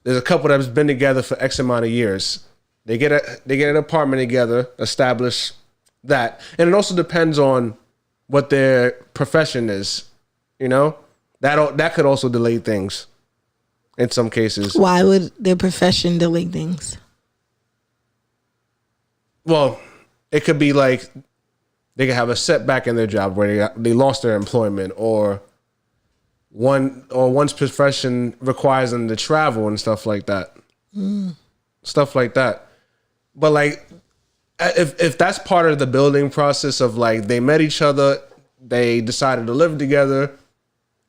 [SPEAKER 1] there's a couple that's been together for X amount of years. They get an apartment together, establish that, and it also depends on what their profession is. You know, that could also delay things in some cases.
[SPEAKER 2] Why would their profession delay things?
[SPEAKER 1] Well, it could be like they could have a setback in their job where they lost their employment, or one's profession requires them to travel and stuff like that. Stuff like that. But like, if that's part of the building process of like they met each other, they decided to live together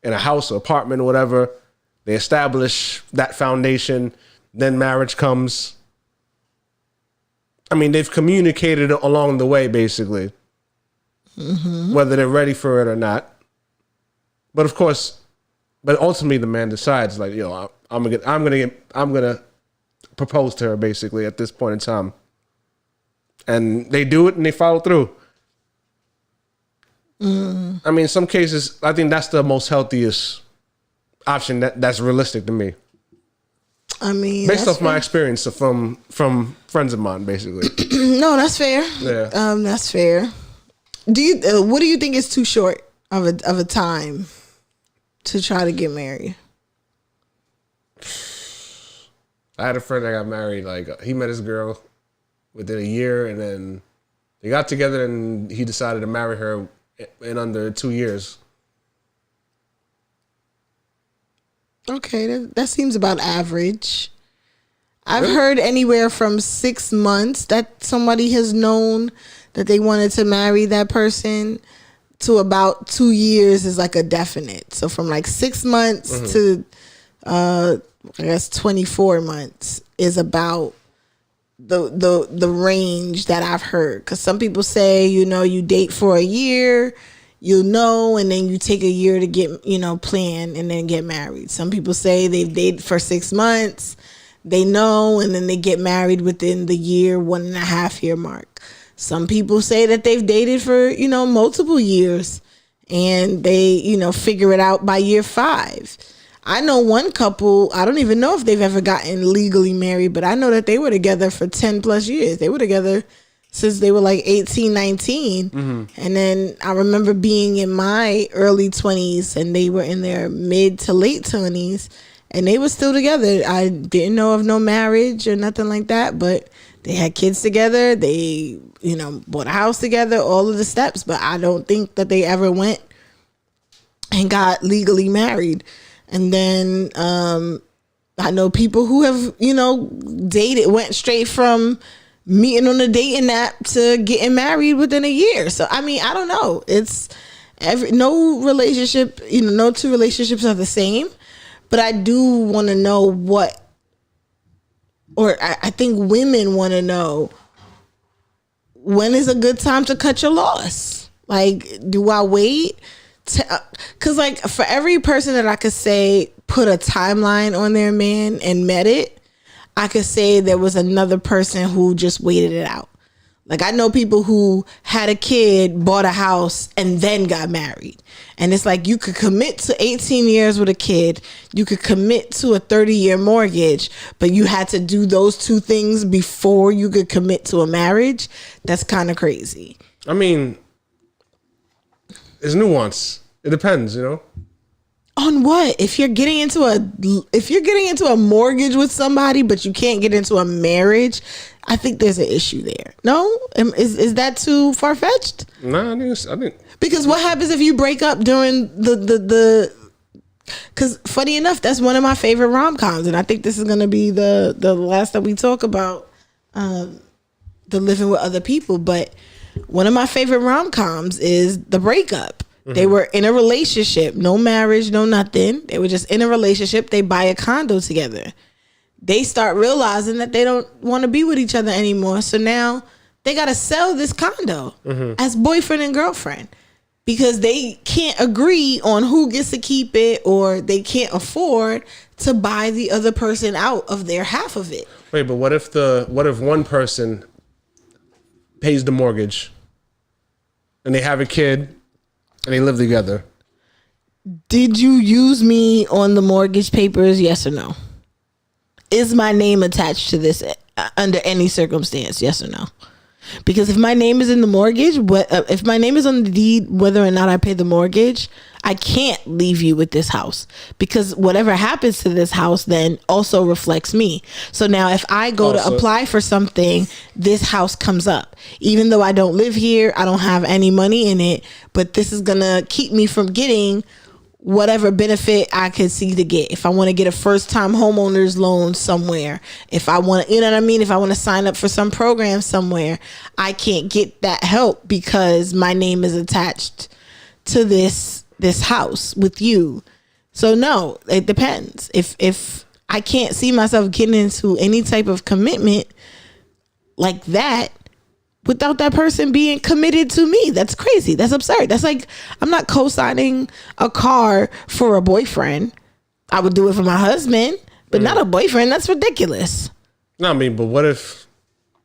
[SPEAKER 1] in a house or apartment or whatever, they establish that foundation, then marriage comes. I mean, they've communicated along the way, basically, whether they're ready for it or not. But of course, ultimately, the man decides, like, yo, I'm gonna propose to her, basically, at this point in time, and they do it and they follow through. I mean, in some cases, I think that's the most healthiest option that's realistic to me.
[SPEAKER 2] I mean,
[SPEAKER 1] based off my experience from friends of mine, basically.
[SPEAKER 2] No, that's fair.
[SPEAKER 1] Yeah,
[SPEAKER 2] that's fair. What do you think is too short of a time to try to get married?
[SPEAKER 1] I had a friend that got married. Like, he met his girl within a year, and then they got together, and he decided to marry her in under 2 years.
[SPEAKER 2] Okay, that seems about average. I've heard anywhere from 6 months that somebody has known that they wanted to marry that person to about 2 years is like a definite. So from like 6 months to I guess 24 months is about the range that I've heard. Because some people say, you date for a year, and then you take a year to get, plan and then get married. Some people say they've dated for 6 months, they know, and then they get married within the year, 1.5 year mark. Some people say that they've dated for, multiple years and they, figure it out by year 5. I know one couple, I don't even know if they've ever gotten legally married, but I know that they were together for 10 plus years. They were together since they were like 18, 19. And then I remember being in my early 20s and they were in their mid to late 20s and they were still together. I didn't know of no marriage or nothing like that, but they had kids together. They, bought a house together, all of the steps, but I don't think that they ever went and got legally married. And then I know people who have, dated, went straight from meeting on a dating app to getting married within a year. So, I mean, I don't know. It's no relationship, no two relationships are the same. But I do want to know I think women want to know, when is a good time to cut your loss? Like, do I wait? Because, like, for every person that I could say put a timeline on their man and met it, I could say there was another person who just waited it out. Like, I know people who had a kid, bought a house, and then got married. And it's like, you could commit to 18 years with a kid. You could commit to a 30-year mortgage, but you had to do those two things before you could commit to a marriage. That's kind of crazy.
[SPEAKER 1] I mean, it's nuance. It depends,
[SPEAKER 2] On what? If you're getting into a mortgage with somebody, but you can't get into a marriage, I think there's an issue there. No, is that too far fetched?
[SPEAKER 1] No, I think
[SPEAKER 2] because what happens if you break up during the? Because funny enough, that's one of my favorite rom-coms, and I think this is gonna be the last that we talk about, the living with other people. But One of my favorite rom-coms is The Breakup. They were in a relationship, no marriage, no nothing. They were just in a relationship. They buy a condo together. They start realizing that they don't want to be with each other anymore. So now they got to sell this condo as boyfriend and girlfriend because they can't agree on who gets to keep it, or they can't afford to buy the other person out of their half of it.
[SPEAKER 1] Wait, but what if one person pays the mortgage and they have a kid and they live together?
[SPEAKER 2] Did you use me on the mortgage papers? Yes or no? Is my name attached to this under any circumstance? Yes or no? Because if my name is in the mortgage, if my name is on the deed, whether or not I pay the mortgage, I can't leave you with this house, because whatever happens to this house then also reflects me. So now if I go to apply for something, this house comes up. Even though I don't live here, I don't have any money in it, but this is going to keep me from getting whatever benefit I could see to get. If I want to get a first time homeowners loan somewhere, if I want to, you know what I mean? If I want to sign up for some program somewhere, I can't get that help because my name is attached to this house with you. So no, it depends. If I can't see myself getting into any type of commitment like that without that person being committed to me, that's crazy. That's absurd. That's like, I'm not co-signing a car for a boyfriend. I would do it for my husband, but not a boyfriend. That's ridiculous.
[SPEAKER 1] No, I mean, but what if...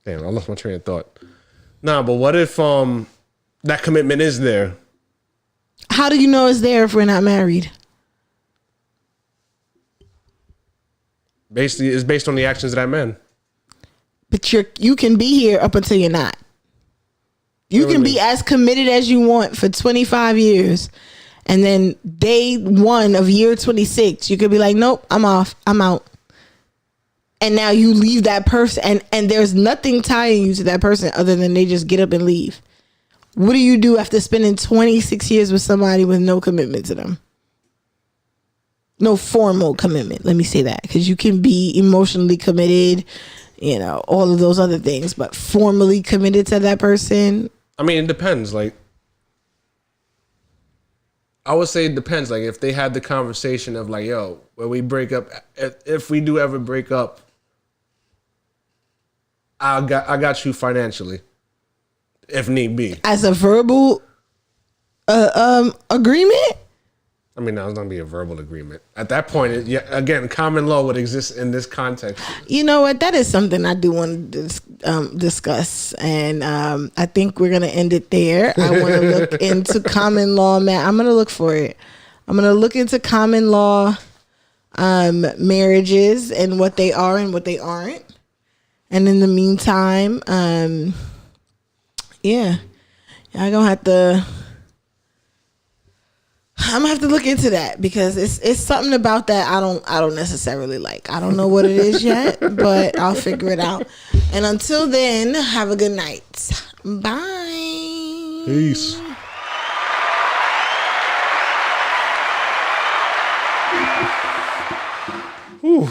[SPEAKER 1] Damn, I lost my train of thought. Nah, but what if that commitment is there?
[SPEAKER 2] How do you know it's there if we're not married?
[SPEAKER 1] Basically, it's based on the actions of that man.
[SPEAKER 2] But you can be here up until you're not. You can be as committed as you want for 25 years. And then day 1 of year 26, you could be like, nope, I'm off. I'm out. And now you leave that person, and there's nothing tying you to that person other than they just get up and leave. What do you do after spending 26 years with somebody with no commitment to them? No formal commitment. Let me say that, because you can be emotionally committed, you know, all of those other things, but formally committed to that person.
[SPEAKER 1] I mean, it depends. Like, I would say it depends. Like, if they had the conversation of like, yo, when we break up, if we do ever break up, I got you financially, if need be. As
[SPEAKER 2] a verbal agreement?
[SPEAKER 1] I mean, that was going to be a verbal agreement. At that point, again, common law would exist in this context.
[SPEAKER 2] You know what? That is something I do want to discuss. And I think we're going to end it there. I want to look into common law, man. I'm going to look for it. I'm going to look into common law marriages and what they are and what they aren't. And in the meantime, yeah, I'm going to have to look into that, because it's something about that I don't necessarily like. I don't know what it is yet, but I'll figure it out. And until then, have a good night. Bye.
[SPEAKER 1] Peace. Whew.